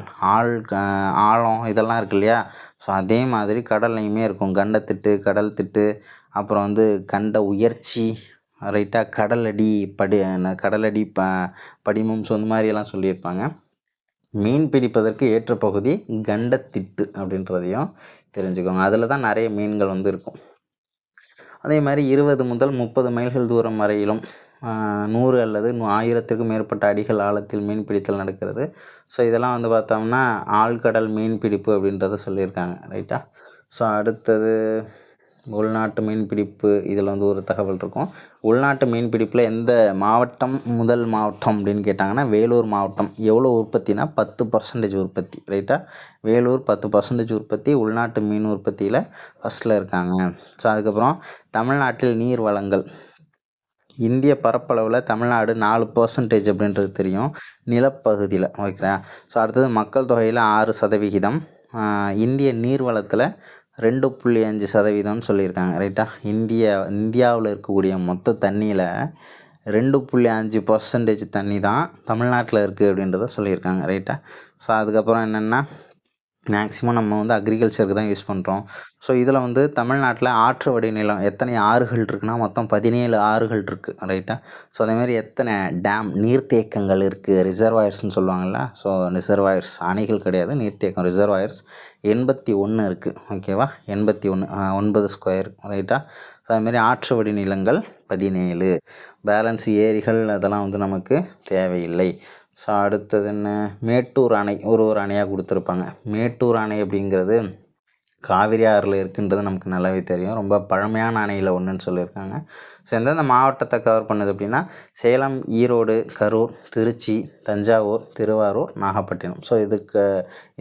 ஆழம் இதெல்லாம் இருக்கு இல்லையா. ஸோ அதே மாதிரி கடல்லையுமே இருக்கும். கண்டத்திட்டு, கடல் திட்டு, அப்புறம் வந்து கண்ட உயர்ச்சி, ரைட்டாக, கடலடி படிமம், ஸோ இந்த மாதிரியெல்லாம் சொல்லியிருப்பாங்க. மீன் பிடிப்பதற்கு ஏற்ற பகுதி கண்டத்திட்டு அப்படின்றதையும் தெரிஞ்சுக்கோங்க. அதில் தான் நிறைய மீன்கள் வந்து இருக்கும். அதே மாதிரி 20 முதல் 30 மைல்கள் தூரம் வரையிலும் 100 அல்லது 1000க்கும் மேற்பட்ட அடிகள் ஆழத்தில் மீன்பிடித்தல் நடக்கிறது. ஸோ இதெல்லாம் வந்து பார்த்தோம்னா ஆழ்கடல் மீன்பிடிப்பு அப்படின்றத சொல்லியிருக்காங்க, ரைட்டா. ஸோ அடுத்தது உள்நாட்டு மீன்பிடிப்பு, இதில் வந்து ஒரு தகவல் இருக்கும். உள்நாட்டு மீன்பிடிப்பில் எந்த மாவட்டம் முதல் மாவட்டம் அப்படின்னு கேட்டாங்கன்னா வேலூர் மாவட்டம். எவ்வளோ உற்பத்தினா 10% உற்பத்தி, ரைட்டா. வேலூர் 10% உற்பத்தி, உள்நாட்டு மீன் உற்பத்தியில் ஃபஸ்ட்டில் இருக்காங்க. ஸோ அதுக்கப்புறம் தமிழ்நாட்டில் நீர் வளங்கள், இந்திய பரப்பளவில் தமிழ்நாடு 4% அப்படின்றது தெரியும் நிலப்பகுதியில், ஓகே. ஸோ அடுத்தது மக்கள் தொகையில் 6%, இந்திய நீர்வளத்தில் 2.5% சொல்லியிருக்காங்க, ரைட்டா. இந்தியாவில் இருக்கக்கூடிய மொத்த தண்ணியில் 2.5% தண்ணி தான் தமிழ்நாட்டில் இருக்குது அப்படின்றத சொல்லியிருக்காங்க, ரைட்டா. ஸோ அதுக்கப்புறம் என்னென்னா மேக்ஸிமம் நம்ம வந்து அக்ரிகல்ச்சருக்கு தான் யூஸ் பண்ணுறோம். ஸோ இதில் வந்து தமிழ்நாட்டில் ஆற்று வடிநிலம் எத்தனை ஆறுகள் இருக்குன்னா மொத்தம் 17 ஆறுகள் இருக்குது, ரைட்டா. ஸோ அதேமாதிரி எத்தனை டேம் நீர்த்தேக்கங்கள் இருக்குது, ரிசர்வாயர்ஸ்னு சொல்லுவாங்கள்ல. ஸோ ரிசர்வாயர்ஸ் அணைகள் கிடையாது, நீர்த்தேக்கம், ரிசர்வாயர்ஸ் 81 இருக்குது, ஓகேவா. 81, 9 ஸ்கொயர், ரைட்டா. ஸோ அதுமாரி ஆற்று வடிநிலங்கள் 17, பேலன்ஸ் ஏரிகள் அதெல்லாம் வந்து நமக்கு தேவையில்லை. ஸோ அடுத்தது என்ன, மேட்டூர் அணை ஒரு அணையாக கொடுத்துருப்பாங்க. மேட்டூர் அணை அப்படிங்கிறது காவிரி ஆறில் இருக்குன்றது நமக்கு நல்லாவே தெரியும். ரொம்ப பழமையான அணையில் ஒன்றுன்னு சொல்லியிருக்காங்க. ஸோ எந்தெந்த மாவட்டத்தை கவர் பண்ணுது அப்படின்னா சேலம், ஈரோடு, கரூர், திருச்சி, தஞ்சாவூர், திருவாரூர், நாகப்பட்டினம். ஸோ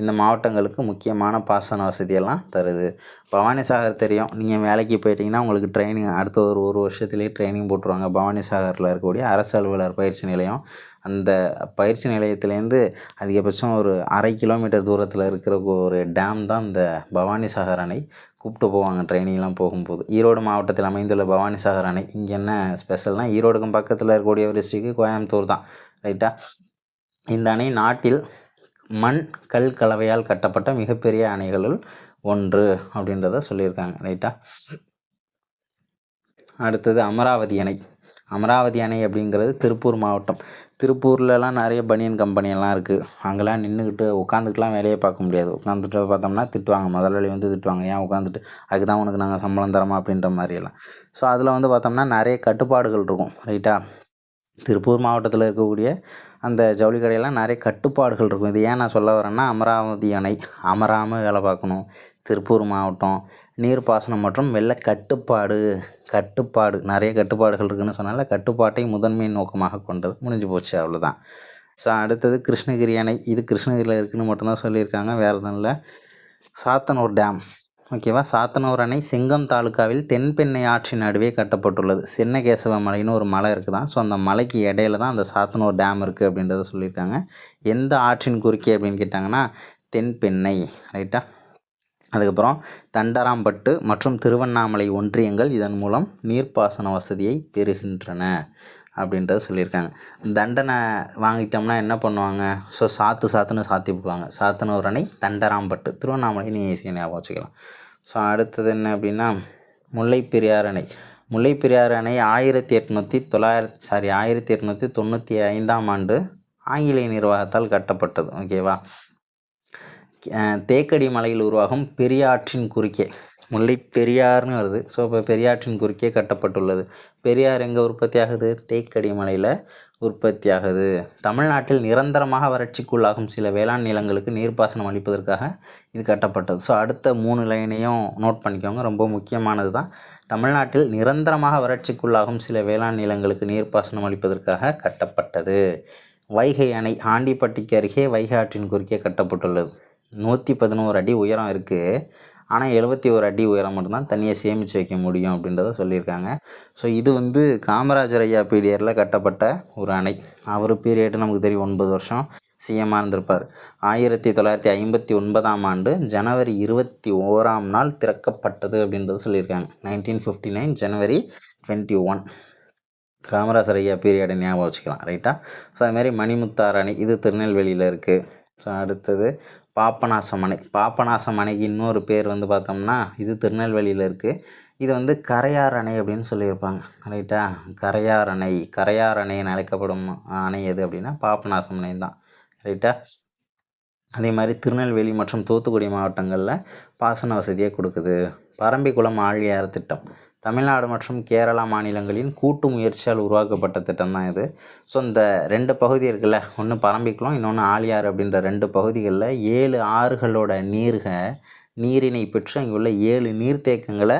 இந்த மாவட்டங்களுக்கு முக்கியமான பாசன வசதியெல்லாம் தருது. பவானிசாகர் தெரியும், நீங்கள் வேலைக்கு போயிட்டீங்கன்னா உங்களுக்கு ட்ரைனிங் அடுத்த ஒரு வருஷத்துலேயே ட்ரைனிங் போட்டுருவாங்க. பவானிசாகரில் இருக்கக்கூடிய அரசு அலுவலர் பயிற்சி நிலையம். அந்த பயிற்சி நிலையத்துலேருந்து அதிகபட்சம் ஒரு 1/2 கிலோமீட்டர் தூரத்தில் இருக்கிற ஒரு டேம் தான் இந்த பவானிசாகர் அணை. கூப்பிட்டு போவாங்க ட்ரைனிங்லாம் போகும்போது. ஈரோடு மாவட்டத்தில் அமைந்துள்ள பவானிசாகர் அணை, இங்கே என்ன ஸ்பெஷல்னால் ஈரோடுக்கும் பக்கத்தில் இருக்கக்கூடிய ஒரு டிஸ்ட்ரிக்ட் கோயம்புத்தூர் தான், ரைட்டா. இந்த அணை நாட்டில் மண் கல் கலவையால் கட்டப்பட்ட மிகப்பெரிய அணைகளுள் ஒன்று அப்படின்றத சொல்லியிருக்காங்க, ரைட்டா. அடுத்தது அமராவதி அணை அப்படிங்கிறது திருப்பூர் மாவட்டம். திருப்பூர்லலாம் நிறைய பனியன் கம்பெனியெல்லாம் இருக்குது. அங்கெல்லாம் நின்றுக்கிட்டு உட்காந்துட்டுலாம் வேலையை பார்க்க முடியாது. உட்காந்துட்டு பார்த்தோம்னா திட்டுவாங்க, முதலாளி வந்து திட்டுவாங்க, ஏன் உட்காந்துட்டு, அதுக்கு தான் உனக்கு நாங்கள் சம்பளம் தரோமா அப்படின்ற மாதிரியெல்லாம். ஸோ அதில் வந்து பார்த்தோம்னா நிறைய கட்டுப்பாடுகள் இருக்கும், ரைட்டா. திருப்பூர் மாவட்டத்தில் இருக்கக்கூடிய அந்த ஜவுளி கடையெல்லாம் நிறைய கட்டுப்பாடுகள் இருக்கும். இது ஏன் நான் சொல்ல வரேன்னா, அமராவதி அணை அமராமல் வேலை பார்க்கணும், திருப்பூர் மாவட்டம் நீர்ப்பாசனம் மற்றும் வெள்ள கட்டுப்பாடு நிறைய கட்டுப்பாடுகள் இருக்குதுன்னு சொன்னால கட்டுப்பாட்டை முதன்மை நோக்கமாக கொண்டது. முடிஞ்சு போச்சு, அவ்வளோதான். ஸோ அடுத்தது கிருஷ்ணகிரி அணை. இது கிருஷ்ணகிரியில் இருக்குதுன்னு மட்டும்தான் சொல்லியிருக்காங்க, வேறு எதுவும் இல்லை. சாத்தனூர் டேம், ஓகேவா. சாத்தனூர் அணை செங்கம் தாலுக்காவில் தென்பெண்ணை ஆற்றின் நடுவே கட்டப்பட்டுள்ளது. சின்னகேசவ மலைன்னு ஒரு மலை இருக்குதான். ஸோ அந்த மலைக்கு இடையில தான் அந்த சாத்தனூர் டேம் இருக்குது அப்படின்றத சொல்லியிருக்காங்க. எந்த ஆற்றின் குறுக்கே அப்படின்னு கேட்டாங்கன்னா தென்பெண்ணை, ரைட்டா. அதுக்கப்புறம் தண்டராம்பட்டு மற்றும் திருவண்ணாமலை ஒன்றியங்கள் இதன் மூலம் நீர்ப்பாசன வசதியை பெறுகின்றன அப்படின்றத சொல்லியிருக்காங்க. தண்டனை வாங்கிட்டோம்னா என்ன பண்ணுவாங்க, ஸோ சாத்துன்னு சாத்தி விடுவாங்க. சாத்தனூர் அணை, தண்டராம்பட்டு, திருவண்ணாமலை நீ ஈஸியாக ஞாபகம் வச்சுக்கலாம். ஸோ அடுத்தது என்ன அப்படின்னா முல்லைப்பெரியாறு அணை. முல்லைப்பெரியாறு அணை 1895 ஆண்டு ஆங்கிலேய நிர்வாகத்தால் கட்டப்பட்டது, ஓகேவா. தேக்கடி மலையில் உருவாகும் பெரியாற்றின் குறுக்கே, முல்லை பெரியார்னு வருது. ஸோ இப்போ பெரியாற்றின் குறுக்கே கட்டப்பட்டுள்ளது. பெரியார் எங்கே உற்பத்தி ஆகுது, தேக்கடி மலையில் உற்பத்தி ஆகுது. தமிழ்நாட்டில் நிரந்தரமாக வறட்சிக்குள்ளாகும் சில வேளாண் நிலங்களுக்கு நீர்ப்பாசனம் அளிப்பதற்காக இது கட்டப்பட்டது. ஸோ அடுத்த 3 லைனையும் நோட் பண்ணிக்கோங்க, ரொம்ப முக்கியமானது தான். தமிழ்நாட்டில் நிரந்தரமாக வறட்சிக்குள்ளாகும் சில வேளாண் நிலங்களுக்கு நீர்ப்பாசனம் அளிப்பதற்காக கட்டப்பட்டது. வைகை அணை ஆண்டிப்பட்டிக்கு அருகே வைகை ஆற்றின் குறுக்கே கட்டப்பட்டுள்ளது. 111 அடி உயரம் இருக்குது, ஆனால் 71 அடி உயரம் மட்டும்தான் தண்ணியை சேமித்து வைக்க முடியும் அப்படின்றத சொல்லியிருக்காங்க. ஸோ இது வந்து காமராஜர் ஐயா பீரியடில் கட்டப்பட்ட ஒரு அணை. அவர் பீரியடு நமக்கு தெரியும், 9 வருஷம் சிஎம்மாக இருந்திருப்பார். 1959 ஆண்டு ஜனவரி 21 திறக்கப்பட்டது அப்படின்றது சொல்லியிருக்காங்க. 1959 ஜனவரி 21 காமராஜர் ஐயா பீரியடை ஞாபகம் வச்சுக்கலாம், ரைட்டா. ஸோ அதுமாதிரி மணிமுத்தாறு அணை, இது திருநெல்வேலியில் இருக்குது. ஸோ அடுத்தது பாபநாசம் அணை. பாபநாசம் அணைக்கு இன்னொரு பேர் வந்து பார்த்தோம்னா இது திருநெல்வேலியில் இருக்குது. இது வந்து கரையார் அணை அப்படின்னு சொல்லியிருப்பாங்க, ரைட்டா. கரையார் அணை என அழைக்கப்படும் அணை எது அப்படின்னா பாபநாசம் அணை தான், ரைட்டா. அதே மாதிரி திருநெல்வேலி மற்றும் தூத்துக்குடி மாவட்டங்களில் பாசன வசதியை கொடுக்குது. பரம்பிக்குளம் ஆழியாறு திட்டம் தமிழ்நாடு மற்றும் கேரளா மாநிலங்களின் கூட்டு முயற்சியால் உருவாக்கப்பட்ட திட்டம் தான் இது. ஸோ இந்த 2 பகுதி இருக்குல்ல, ஒன்று பரம்பிக்குளம், இன்னொன்று ஆழியாறு அப்படின்ற 2 பகுதிகளில் 7 ஆறுகளோட நீரினை பெற்று அங்கே உள்ள 7 நீர்த்தேக்கங்களை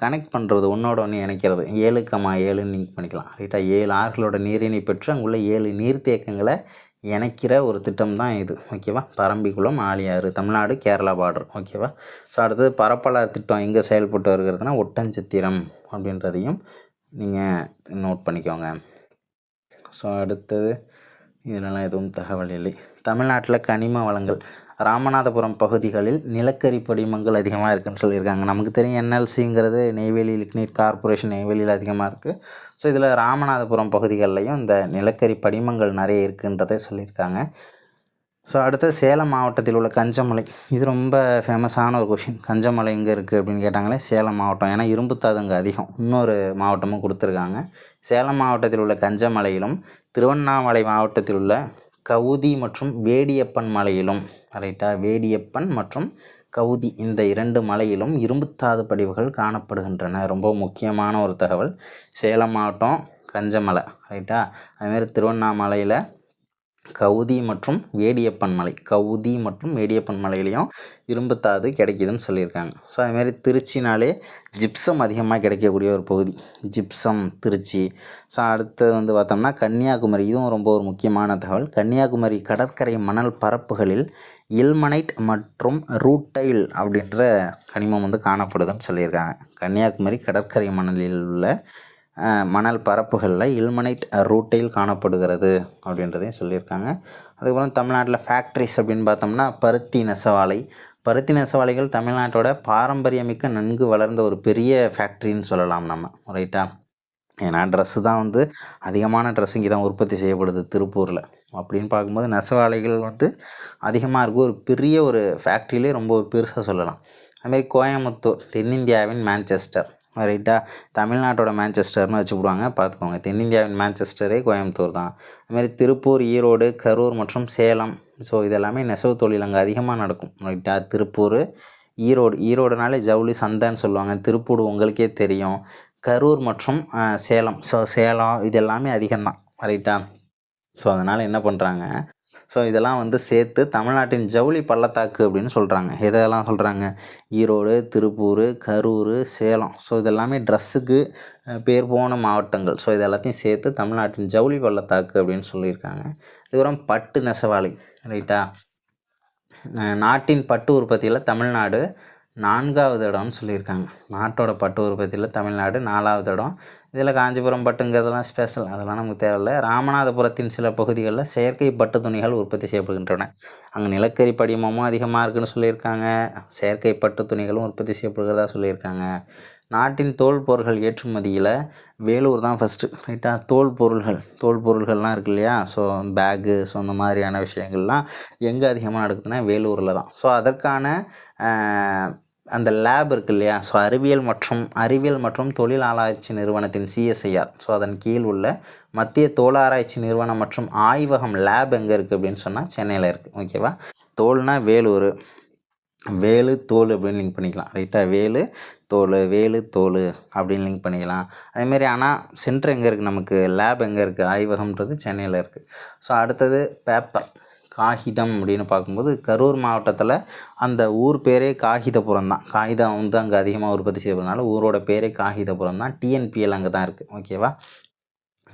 கனெக்ட் பண்ணுறது, ஒன்றோட ஒன்று இணைக்கிறது. 7,7 லிங்க் பண்ணிக்கலாம், ரைட்டா. 7 ஆறுகளோட நீரினை பெற்று அங்கே உள்ள 7 நீர்த்தேக்கங்களை இணைக்கிற ஒரு திட்டம் தான் இது, ஓகேவா. பரம்பிக்குளம் ஆழியாறு, தமிழ்நாடு கேரளா பார்டர், ஓகேவா. ஸோ அடுத்தது பரப்பலாறு திட்டம் எங்கே செயல்பட்டு வருகிறதுனா ஒட்டன்சத்திரம் அப்படின்றதையும் நீங்கள் நோட் பண்ணிக்கோங்க. ஸோ அடுத்தது இதெல்லாம் எதுவும் தகவல் இல்லை. தமிழ்நாட்டில் கனிம வளங்கள் ராமநாதபுரம் பகுதிகளில் நிலக்கரி படிமங்கள் அதிகமாக இருக்குதுன்னு சொல்லியிருக்காங்க. நமக்கு தெரியும் என்எல்சிங்கிறது நெய்வேலி லிக்னைட் கார்பரேஷன் நெய்வேலியில் அதிகமாக இருக்குது. ஸோ இதில் ராமநாதபுரம் பகுதிகளிலையும் இந்த நிலக்கரி படிமங்கள் நிறைய இருக்குன்றதை சொல்லியிருக்காங்க. ஸோ அடுத்தது சேலம் மாவட்டத்தில் உள்ள கஞ்சமலை. இது ரொம்ப ஃபேமஸான ஒரு கொஷின். கஞ்சமலை எங்கே இருக்குது அப்படின்னு கேட்டாங்களே, சேலம் மாவட்டம். ஏன்னா இரும்புத்தாது அங்கே அதிகம். இன்னொரு மாவட்டமும் கொடுத்துருக்காங்க. சேலம் மாவட்டத்தில் உள்ள கஞ்சமலையிலும் திருவண்ணாமலை மாவட்டத்தில் உள்ள கவுதி மற்றும் வேடியப்பன் மலையிலும், ரைட்டா, வேடியப்பன் மற்றும் கவுதி இந்த 2 மலையிலும் இரும்புத்தாது படிவுகள் காணப்படுகின்றன. ரொம்ப முக்கியமான ஒரு தகவல். சேலம் மாவட்டம் கஞ்சமலை, ரைட்டா. அதுமாரி திருவண்ணாமலையில் கவுதி மற்றும் வேடியப்பன் மலையிலையும் இரும்புத்தாது கிடைக்கிதுன்னு சொல்லியிருக்காங்க. ஸோ அதுமாரி திருச்சினாலே ஜிப்சம் அதிகமாக கிடைக்கக்கூடிய ஒரு பகுதி, ஜிப்சம் திருச்சி. ஸோ அடுத்தது வந்து பார்த்தோம்னா கன்னியாகுமரி. இதுவும் ரொம்ப ஒரு முக்கியமான தகவல். கன்னியாகுமரி கடற்கரை மணல் பரப்புகளில் இல்மனைட் மற்றும் ரூட்டைல் அப்படின்ற கனிமம் வந்து காணப்படுதுன்னு சொல்லியிருக்காங்க. கன்னியாகுமரி கடற்கரை மணலில் உள்ள மணல் பரப்புகளில் இல்மனைட் ரூட்டைல் காணப்படுகிறது அப்படின்றதையும் சொல்லியிருக்காங்க. அதுக்கப்புறம் தமிழ்நாட்டில் ஃபேக்ட்ரிஸ் அப்படின்னு பார்த்தோம்னா பருத்தி நெசவாலைகள் தமிழ்நாட்டோட பாரம்பரியமிக்க நன்கு வளர்ந்த ஒரு பெரிய ஃபேக்ட்ரின்னு சொல்லலாம் நம்ம, ரைட்டா. ஏன்னா ட்ரெஸ்ஸு தான் வந்து அதிகமான ட்ரெஸ் இங்கே தான் உற்பத்தி செய்யப்படுது திருப்பூரில். அப்படின்னு பார்க்கும்போது நெசவாலைகள் வந்து அதிகமாக இருக்கும். ஒரு பெரிய ஒரு ஃபேக்ட்ரியிலே ரொம்ப ஒரு பெருசாக சொல்லலாம். அதுமாரி கோயம்புத்தூர் தென்னிந்தியாவின் மான்செஸ்டர், ரைட்டா. தமிழ்நாட்டோட மான்செஸ்டர்னு வச்சுக்கிடுவாங்க, பார்த்துக்கோங்க. தென்னிந்தியாவின் மான்செஸ்டரே கோயம்புத்தூர் தான். அதுமாரி திருப்பூர், ஈரோடு, கரூர் மற்றும் சேலம். ஸோ இதெல்லாமே நெசவு தொழில் அங்கே அதிகமாக நடக்கும், ரைட்டா. திருப்பூர், ஈரோடுனாலே ஜவுளி சந்தைன்னு சொல்லுவாங்க. திருப்பூர் உங்களுக்கே தெரியும். கரூர் மற்றும் சேலம். ஸோ சேலம் இது எல்லாமே அதிகம்தான், ரைட்டா. ஸோ அதனால் என்ன பண்ணுறாங்க, ஸோ இதெல்லாம் வந்து சேர்த்து தமிழ்நாட்டின் ஜவுளி பள்ளத்தாக்கு அப்படின்னு சொல்கிறாங்க. எதெல்லாம் சொல்கிறாங்க, ஈரோடு, திருப்பூர், கரூர், சேலம். ஸோ இதெல்லாமே ட்ரெஸ்ஸுக்கு பேர் போன மாவட்டங்கள். ஸோ இது எல்லாத்தையும் சேர்த்து தமிழ்நாட்டின் ஜவுளி பள்ளத்தாக்கு அப்படின்னு சொல்லியிருக்காங்க. இதுக்கப்புறம் பட்டு நெசவாலை, ரைட்டா. நாட்டின் பட்டு உற்பத்தியில் தமிழ்நாடு 4வது இடம்னு சொல்லியிருக்காங்க. நாட்டோட பட்டு உற்பத்தியில் தமிழ்நாடு 4வது இடம். இதில் காஞ்சிபுரம் பட்டுங்கிறதெல்லாம் ஸ்பெஷல், அதெல்லாம் நமக்கு தேவையில்லை. ராமநாதபுரத்தின் சில பகுதிகளில் செயற்கை பட்டு துணிகள் உற்பத்தி செய்யப்படுகின்றன. அங்கே நிலக்கரி படிமமும் அதிகமாக இருக்குதுன்னு சொல்லியிருக்காங்க. செயற்கை பட்டு துணிகளும் உற்பத்தி செய்யப்படுகிறதா சொல்லியிருக்காங்க. நாட்டின் தோல் பொருட்கள் ஏற்றுமதியில் வேலூர் தான் ஃபஸ்ட்டு, ரைட்டா. தோல் பொருள்கள்லாம் இருக்கு இல்லையா, ஸோ பேகு, ஸோ அந்த மாதிரியான விஷயங்கள்லாம் எங்கே அதிகமாக நடக்குதுன்னா வேலூரில் தான். ஸோ அதற்கான அந்த லேப் இருக்குது இல்லையா, ஸோ அறிவியல் மற்றும் தொழில் ஆராய்ச்சி நிறுவனத்தின் சிஎஸ்ஐஆர், ஸோ அதன் கீழ் உள்ள மத்திய தோல் ஆராய்ச்சி நிறுவனம் மற்றும் ஆய்வகம் லேப் எங்கே இருக்குது அப்படின்னு சொன்னால் சென்னையில் இருக்குது. ஓகேவா. தோல்னா வேலூர், வேலு தோல் அப்படின்னு லிங்க் பண்ணிக்கலாம், ரைட்டா. வேலு தோல் அப்படின்னு லிங்க் பண்ணிக்கலாம். அதேமாரி ஆனால் சென்டர் எங்கே இருக்குது, நமக்கு லேப் எங்கே இருக்குது, ஆய்வகம்ன்றது சென்னையில் இருக்குது. ஸோ அடுத்தது பேப்பர், காகிதம் அப்படின்னு பார்க்கும்போது கரூர் மாவட்டத்தில் அந்த ஊர் பேரே காகிதபுரம் தான். காகிதம் வந்து அங்கே அதிகமாக உற்பத்தி செய்வதனால ஊரோட பேரே காகிதபுரம் தான். டிஎன்பிஎல் அங்கே தான் இருக்குது. ஓகேவா.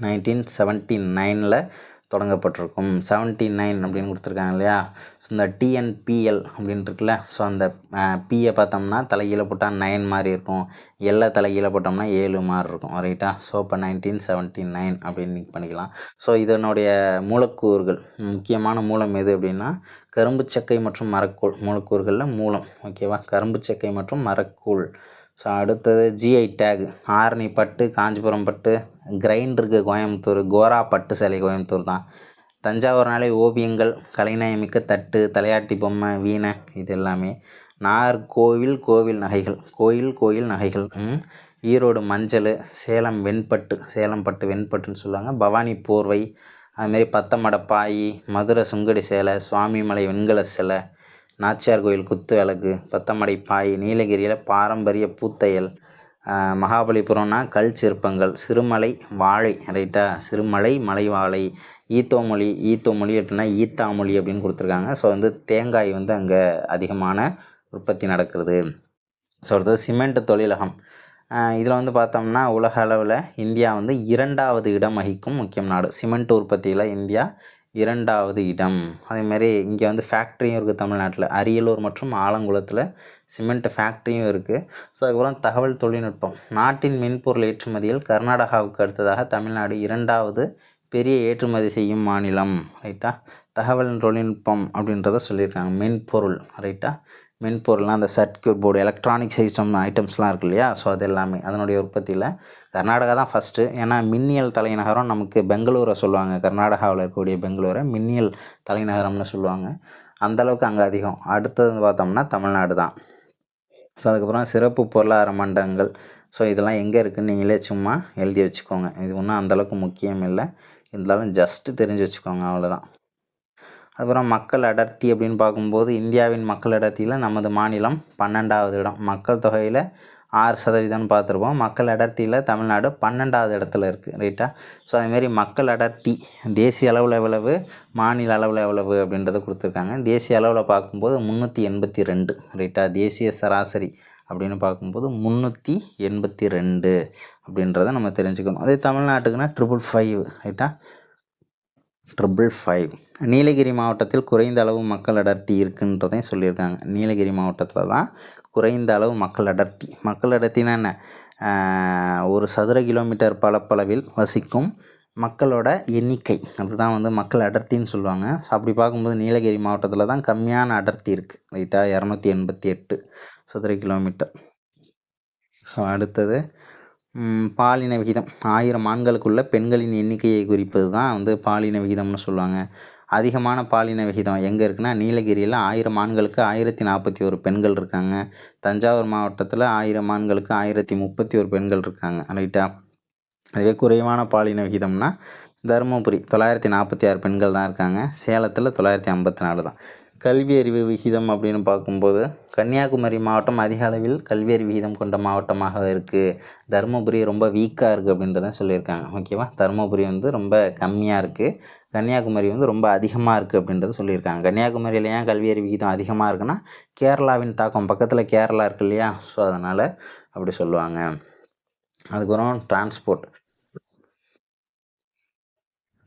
1979 தொடங்கப்பட்டிருக்கும். 79 அப்படின்னு கொடுத்துருக்காங்க இல்லையா. ஸோ இந்த டிஎன்பிஎல் அப்படின்னு இருக்குல்ல, ஸோ அந்த பியை பார்த்தோம்னா தலைகீழ போட்டால் 9 மாதிரி இருக்கும், எல்லை தலைகீழ போட்டோம்னா 7 மாதிரி இருக்கும், ரைட்டா. ஸோ இப்போ 1979 அப்படின்னு லிங்க் பண்ணிக்கலாம். ஸோ இதனுடைய மூலக்கூறுகள், முக்கியமான மூலம் எது அப்படின்னா கரும்பு சக்கை மற்றும் மரக்கூழ். மூலக்கூறுகளில் மூலம், ஓகேவா, கரும்பு சக்கை மற்றும் மரக்கூழ். ஸோ அடுத்தது ஜிஐ டேக், ஆரணி பட்டு, காஞ்சிபுரம் பட்டு, கிரைண்டருக்கு கோயம்புத்தூர், கோரா பட்டு சேலை கோயம்புத்தூர் தான். தஞ்சாவூர்னாலே ஓவியங்கள், கலைநயமிக்க தட்டு, தலையாட்டி பொம்மை, வீணை, இது எல்லாமே. நாகர்கோவில் கோவில் நகைகள். ஈரோடு மஞ்சள், சேலம் வெண்பட்டு, சேலம் பட்டு வெண்பட்டுன்னு சொல்லுவாங்க. பவானி போர்வை, அதுமாரி பத்தமட பாய், மதுரை சுங்கடி சேலை, சுவாமிமலை வெண்கல சிலை, நாச்சியார் கோயில் குத்து விளக்கு, பத்தமடை பாய், நீலகிரியில் பாரம்பரிய பூத்தையல், மகாபலிபுரம்னா கல் சிற்பங்கள், சிறுமலை வாழை, ரைட்டா, சிறுமலை மலை வாழை, ஈத்தோமொழி அப்படின்னா ஈத்தாமொழி அப்படின்னு கொடுத்துருக்காங்க. ஸோ வந்து தேங்காய் வந்து அங்கே அதிகமான உற்பத்தி நடக்கிறது. ஸோ அடுத்தது சிமெண்ட் தொழிலகம். இதில் வந்து பார்த்தோம்னா உலக அளவில் இந்தியா வந்து 2வது இடம் வகிக்கும் முக்கியம் நாடு. சிமெண்ட் உற்பத்தியில் இந்தியா 2வது இடம். அதேமாரி இங்கே வந்து ஃபேக்ட்ரியும் இருக்குது தமிழ்நாட்டில். அரியலூர் மற்றும் ஆலங்குளத்தில் சிமெண்ட் ஃபேக்ட்ரியும் இருக்குது. ஸோ அதுக்கப்புறம் தகவல் தொழில்நுட்பம். நாட்டின் மென்பொருள் ஏற்றுமதியில் கர்நாடகாவுக்கு அடுத்ததாக தமிழ்நாடு 2வது பெரிய ஏற்றுமதி செய்யும் மாநிலம், ரைட்டா. தகவல் தொழில்நுட்பம் அப்படின்றத சொல்லியிருக்காங்க. மென்பொருள், ரைட்டா. மென்பொருள்லாம் அந்த சர்க்யூட் போர்டு, எலக்ட்ரானிக் ஐட்டம்ஸ்லாம் இருக்குது இல்லையா, ஸோ அது எல்லாமே அதனுடைய உற்பத்தியில் கர்நாடகா தான் ஃபஸ்ட்டு. ஏன்னா மின்னியல் தலைநகரம் நமக்கு பெங்களூரை சொல்லுவாங்க. கர்நாடகாவில் இருக்கக்கூடிய பெங்களூரை மின்னியல் தலைநகரம்னு சொல்லுவாங்க. அந்தளவுக்கு அங்கே அதிகம். அடுத்தது பார்த்தோம்னா தமிழ்நாடு தான். ஸோ அதுக்கப்புறம் சிறப்பு பொருளாதார மண்டலங்கள். ஸோ இதெல்லாம் எங்கே இருக்குதுன்னு நீங்களே சும்மா எழுதி வச்சுக்கோங்க. இது ஒன்றும் அந்தளவுக்கு முக்கியம் இல்லை, இருந்தாலும் ஜஸ்ட்டு தெரிஞ்சு வச்சுக்கோங்க, அவ்வளோதான். அப்புறம் மக்கள் அடர்த்தி அப்படின்னு பார்க்கும்போது இந்தியாவின் மக்கள் அடர்த்தியில் நமது மாநிலம் 12வது இடம். மக்கள் தொகையில் 6% பார்த்துருப்போம். மக்கள் அடர்த்தியில் தமிழ்நாடு 12வது இடத்துல இருக்குது, ரைட்டா. ஸோ அதுமாரி மக்கள் அடர்த்தி தேசிய அளவில் எவ்வளவு, மாநில அளவில் எவ்வளவு அப்படின்றத கொடுத்துருக்காங்க. தேசிய அளவில் பார்க்கும்போது 382, ரைட்டா. தேசிய சராசரி அப்படின்னு பார்க்கும்போது 382 அப்படின்றத நம்ம தெரிஞ்சுக்கணும். அதே தமிழ்நாட்டுக்குன்னா 555, ரைட்டா. 555. நீலகிரி மாவட்டத்தில் குறைந்த அளவு மக்கள் அடர்த்தி இருக்குன்றதையும் சொல்லியிருக்காங்க. நீலகிரி மாவட்டத்தில் தான் குறைந்த அளவு மக்கள் அடர்த்தினா என்ன, ஒரு சதுர கிலோமீட்டர் பரப்பளவில் வசிக்கும் மக்களோட எண்ணிக்கை, அதுதான் வந்து மக்கள் அடர்த்தின்னு சொல்லுவாங்க. ஸோ அப்படி பார்க்கும்போது நீலகிரி மாவட்டத்தில் தான் கம்மியான அடர்த்தி இருக்குது, ரைட்டா. 288 சதுர கிலோமீட்டர். ஸோ அடுத்தது பாலின விகிதம். 1000 ஆண்களுக்குள்ள பெண்களின் எண்ணிக்கையை குறிப்பது தான் வந்து பாலின விகிதம்னு சொல்லுவாங்க. அதிகமான பாலின விகிதம் எங்கே இருக்குன்னா நீலகிரியில் 1000 ஆண்களுக்கு 1041 பெண்கள் இருக்காங்க. தஞ்சாவூர் மாவட்டத்தில் 1000 ஆண்களுக்கு 1031 பெண்கள் இருக்காங்க, ரைட்டா. அதுவே குறைவான பாலின விகிதம்னா தருமபுரி 946 பெண்கள் தான் இருக்காங்க. சேலத்தில் 954 தான். கல்வி அறிவு விகிதம் அப்படின்னு பார்க்கும்போது கன்னியாகுமரி மாவட்டம் அதிக அளவில் கல்வி அறிவு விகிதம் கொண்ட மாவட்டமாக இருக்குது. தருமபுரி ரொம்ப வீக்காக இருக்குது அப்படின்றத சொல்லியிருக்காங்க. ஓகேவா, தருமபுரி வந்து ரொம்ப கம்மியாக இருக்குது, கன்னியாகுமரி வந்து ரொம்ப அதிகமாக இருக்குது அப்படின்றத சொல்லியிருக்காங்க. கன்னியாகுமரியில் ஏன் கல்வி அறிவு விகிதம் அதிகமாக இருக்குன்னா கேரளாவின் தாக்கம், பக்கத்தில் கேரளா இருக்குது இல்லையா, ஸோ அதனால் அப்படி சொல்லுவாங்க. அதுக்கப்புறம் டிரான்ஸ்போர்ட்.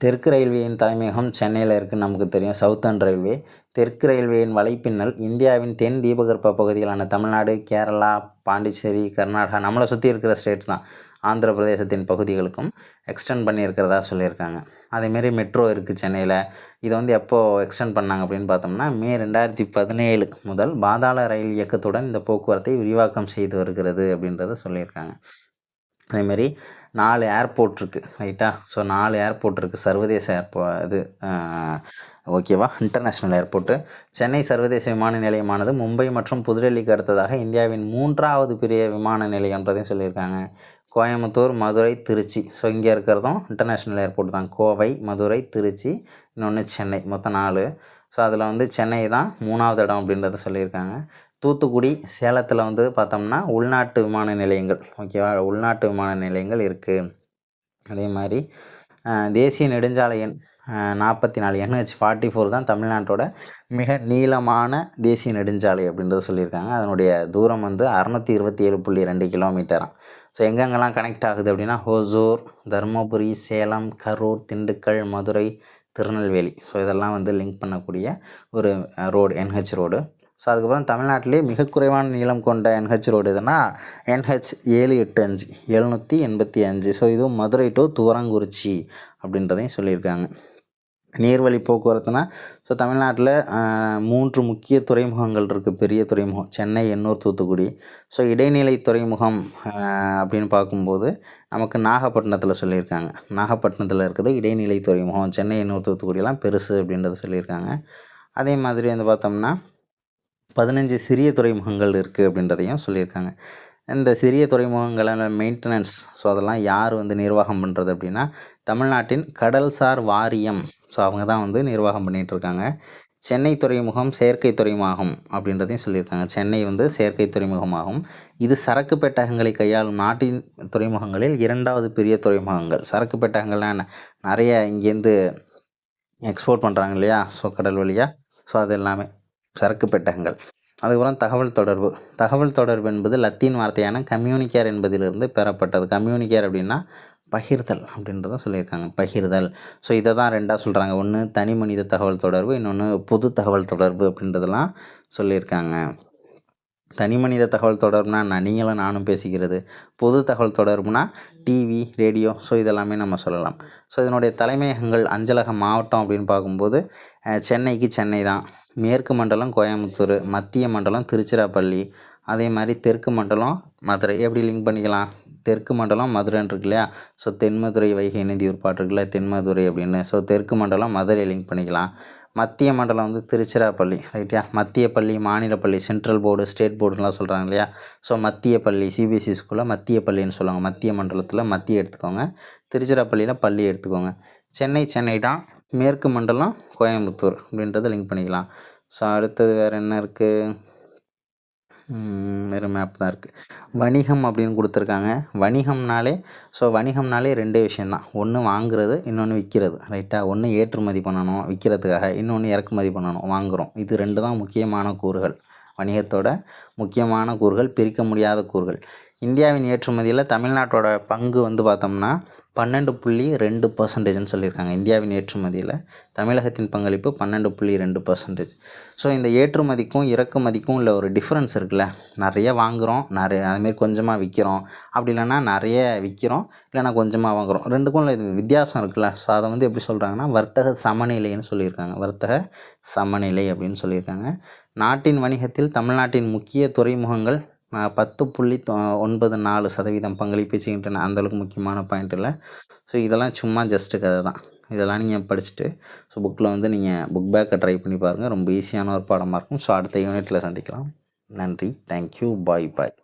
தெற்கு ரயில்வேயின் தலைமையகம் சென்னையில் இருக்குதுன்னு நமக்கு தெரியும், சவுத்தர்ன் ரயில்வே. தெற்கு ரயில்வேயின் வலைப்பின்னல் இந்தியாவின் தென் தீபகற்ப பகுதிகளான தமிழ்நாடு, கேரளா, பாண்டிச்சேரி, கர்நாடகா, நம்மளை சுற்றி இருக்கிற ஸ்டேட் தான், ஆந்திர பிரதேசத்தின் பகுதிகளுக்கும் எக்ஸ்டெண்ட் பண்ணியிருக்கிறதா சொல்லியிருக்காங்க. அதேமாரி மெட்ரோ இருக்குது சென்னையில். இதை வந்து எப்போது எக்ஸ்டெண்ட் பண்ணாங்க அப்படின்னு பார்த்தோம்னா மே 2017 முதல் பாதாள ரயில் இயக்கத்துடன் இந்த போக்குவரத்தை விரிவாக்கம் செய்து வருகிறது அப்படின்றத சொல்லியிருக்காங்க. அதேமாரி 4 ஏர்போர்ட் இருக்குது, ரைட்டா. ஸோ 4 ஏர்போர்ட் இருக்குது, சர்வதேச இது ஓகேவா, இன்டர்நேஷ்னல் ஏர்போர்ட்டு. சென்னை சர்வதேச விமான நிலையமானது மும்பை மற்றும் புதுடெல்லிக்கு அடுத்ததாக இந்தியாவின் 3வது பெரிய விமான நிலையம்ன்றதையும் சொல்லியிருக்காங்க. கோயம்புத்தூர், மதுரை, திருச்சி, ஸோ இங்கே இருக்கிறதும் இன்டர்நேஷ்னல் ஏர்போர்ட் தான். கோவை, மதுரை, திருச்சி, இன்னொன்று சென்னை, மொத்தம் 4. ஸோ அதில் வந்து சென்னை தான் 3வது இடம் அப்படின்றத சொல்லியிருக்காங்க. தூத்துக்குடி, சேலத்தில் வந்து பார்த்தோம்னா உள்நாட்டு விமான நிலையங்கள், ஓகேவா, உள்நாட்டு விமான நிலையங்கள் இருக்குது. அதே மாதிரி தேசிய நெடுஞ்சாலை எண் 44 NH44 தான் தமிழ்நாட்டோட மிக நீளமான தேசிய நெடுஞ்சாலை அப்படின்றத சொல்லியிருக்காங்க. அதனுடைய தூரம் வந்து 627.2 கிலோமீட்டராம். ஸோ எங்கெங்கெல்லாம் கனெக்ட் ஆகுது அப்படின்னா ஹோசூர், தருமபுரி, சேலம், கரூர், திண்டுக்கல், மதுரை, திருநெல்வேலி, ஸோ இதெல்லாம் வந்து லிங்க் பண்ணக்கூடிய ஒரு ரோடு, NH ரோடு. ஸோ அதுக்கப்புறம் தமிழ்நாட்டிலே மிக குறைவான நீளம் கொண்ட NH ரோடு எதுனா NH 785 ஸோ இதுவும் மதுரை டு துவரங்குறிச்சி அப்படின்றதையும் சொல்லியிருக்காங்க. நீர்வழி போக்குவரத்துனா ஸோ தமிழ்நாட்டில் 3 முக்கிய துறைமுகங்கள் இருக்குது, பெரிய துறைமுகம், சென்னை, எண்ணூர், தூத்துக்குடி. ஸோ இடைநிலை துறைமுகம் அப்படின்னு பார்க்கும்போது நமக்கு நாகப்பட்டினத்தில் சொல்லியிருக்காங்க. நாகப்பட்டினத்தில் இருக்கிறது இடைநிலை துறைமுகம், சென்னை, எண்ணூர், தூத்துக்குடியெல்லாம் பெருசு அப்படின்றத சொல்லியிருக்காங்க. அதே மாதிரி வந்து பார்த்தோம்னா 15 சிறிய துறைமுகங்கள் இருக்குது அப்படின்றதையும் சொல்லியிருக்காங்க. இந்த சிறிய துறைமுகங்களான மெயின்டெனன்ஸ், ஸோ அதெல்லாம் யார் வந்து நிர்வாகம் பண்ணுறது அப்படின்னா தமிழ்நாட்டின் கடல்சார் வாரியம், ஸோ அவங்க தான் வந்து நிர்வாகம் பண்ணிகிட்ருக்காங்க. சென்னை துறைமுகம் செயற்கை துறைமுகம் அப்படின்றதையும் சொல்லியிருக்காங்க. சென்னை வந்து செயற்கை துறைமுகமாகும். இது சரக்கு பெட்டகங்களை கையாளும் நாட்டின் துறைமுகங்களில் 2வது பெரிய துறைமுகங்கள். சரக்கு பெட்டகங்கள்லாம் நிறைய இங்கேருந்து எக்ஸ்போர்ட் பண்ணுறாங்க இல்லையா, ஸோ கடல் வழியாக, ஸோ அது எல்லாமே சரக்கு பெட்டகங்கள். அதுக்கப்புறம் தகவல் தொடர்பு. தகவல் தொடர்பு என்பது லத்தீன் வார்த்தையான கம்யூனிகேர் என்பதிலிருந்து பெறப்பட்டது. கம்யூனிகேர் அப்படின்னா பகிர்தல் அப்படின்றத சொல்லியிருக்காங்க, பகிர்தல். ஸோ இதை தான் 2ஆக சொல்கிறாங்க. ஒன்று தனி மனித தகவல் தொடர்பு, இன்னொன்று பொது தகவல் தொடர்பு அப்படின்றதெல்லாம் சொல்லியிருக்காங்க. தனி மனித தகவல் தொடர்புனா நீங்களும் நானும் பேசிக்கிறது. பொது தகவல் தொடர்புனா டிவி, ரேடியோ, ஸோ இதெல்லாமே நம்ம சொல்லலாம். ஸோ இதனுடைய தலைமையகங்கள் அஞ்சலக மாவட்டம் அப்படின்னு பார்க்கும்போது சென்னைக்கு சென்னை தான், மேற்கு மண்டலம் கோயம்புத்தூர், மத்திய மண்டலம் திருச்சிராப்பள்ளி, அதே மாதிரி தெற்கு மண்டலம் மதுரை. எப்படி லிங்க் பண்ணிக்கலாம், தெற்கு மண்டலம் மதுரைன்னு இருக்கு இல்லையா, ஸோ தென்மதுரை வைகை நதியூர் பாட்டு இருக்குல்ல தென்மதுரை அப்படின்னு, ஸோ தெற்கு மண்டலம் மதுரை லிங்க் பண்ணிக்கலாம். மத்திய மண்டலம் வந்து திருச்சிராப்பள்ளி, ரைட்டியா. மத்திய பள்ளி, மாநில பள்ளி, சென்ட்ரல் போர்டு, ஸ்டேட் போர்டுலாம் சொல்கிறாங்க இல்லையா, ஸோ மத்திய பள்ளி சிபிஎஸ்சி ஸ்கூலில் மத்திய பள்ளின்னு சொல்லுவாங்க. மத்திய மண்டலத்தில் மத்திய எடுத்துக்கோங்க, திருச்சிராப்பள்ளியில் பள்ளி எடுத்துக்கோங்க. சென்னை சென்னை தான், மேற்கு மண்டலம் கோயம்புத்தூர் அப்படின்றத லிங்க் பண்ணிக்கலாம். ஸோ அடுத்தது வேறு என்ன இருக்குது, வேறு மேப் தான் இருக்குது. வணிகம் அப்படின்னு கொடுத்துருக்காங்க. வணிகம்னாலே ஸோ வணிகம்னாலே 2 விஷயந்தான், ஒன்று வாங்குறது, இன்னொன்று விற்கிறது, ரைட்டா. ஒன்று ஏற்றுமதி பண்ணணும் விற்கிறதுக்காக, இன்னொன்று இறக்குமதி பண்ணணும் வாங்குகிறோம். இது 2 தான் முக்கியமான கூறுகள், வணிகத்தோட முக்கியமான கூறுகள், பிரிக்க முடியாத கூறுகள். இந்தியாவின் ஏற்றுமதியில் தமிழ்நாட்டோட பங்கு வந்து பார்த்தோம்னா 12.2%ன்னு சொல்லியிருக்காங்க. இந்தியாவின் ஏற்றுமதியில் தமிழகத்தின் பங்களிப்பு 12.2%. ஸோ இந்த ஏற்றுமதிக்கும் இறக்குமதிக்கும் உள்ள ஒரு டிஃப்ரென்ஸ் இருக்குல்ல, நிறைய வாங்குகிறோம், அதுமாரி கொஞ்சமாக விற்கிறோம், அப்படி இல்லைன்னா நிறைய விற்கிறோம், இல்லைன்னா கொஞ்சமாக வாங்குகிறோம், ரெண்டுக்கும் உள்ள இது வித்தியாசம் இருக்குல்ல. ஸோ அதை வந்து எப்படி சொல்கிறாங்கன்னா வர்த்தக சமநிலைன்னு சொல்லியிருக்காங்க. வர்த்தக சமநிலை அப்படின்னு சொல்லியிருக்காங்க. நாட்டின் வணிகத்தில் தமிழ்நாட்டின் முக்கிய துறைமுகங்கள் 10.94% பங்களிப்பு செய்கின்றன. அந்தளவுக்கு முக்கியமான பாயிண்ட் இல்லை. ஸோ இதெல்லாம் சும்மா ஜஸ்ட்டு கதை தான். இதெல்லாம் நீங்கள் படிச்சுட்டு ஸோ புக்கில் வந்து நீங்கள் புக் பேக்கை ட்ரை பண்ணி பாருங்கள். ரொம்ப ஈஸியான ஒரு பாடமாக இருக்கும். ஸோ அடுத்த யூனிட்டில் சந்திக்கலாம். நன்றி, தேங்க்யூ, பாய் பாய்.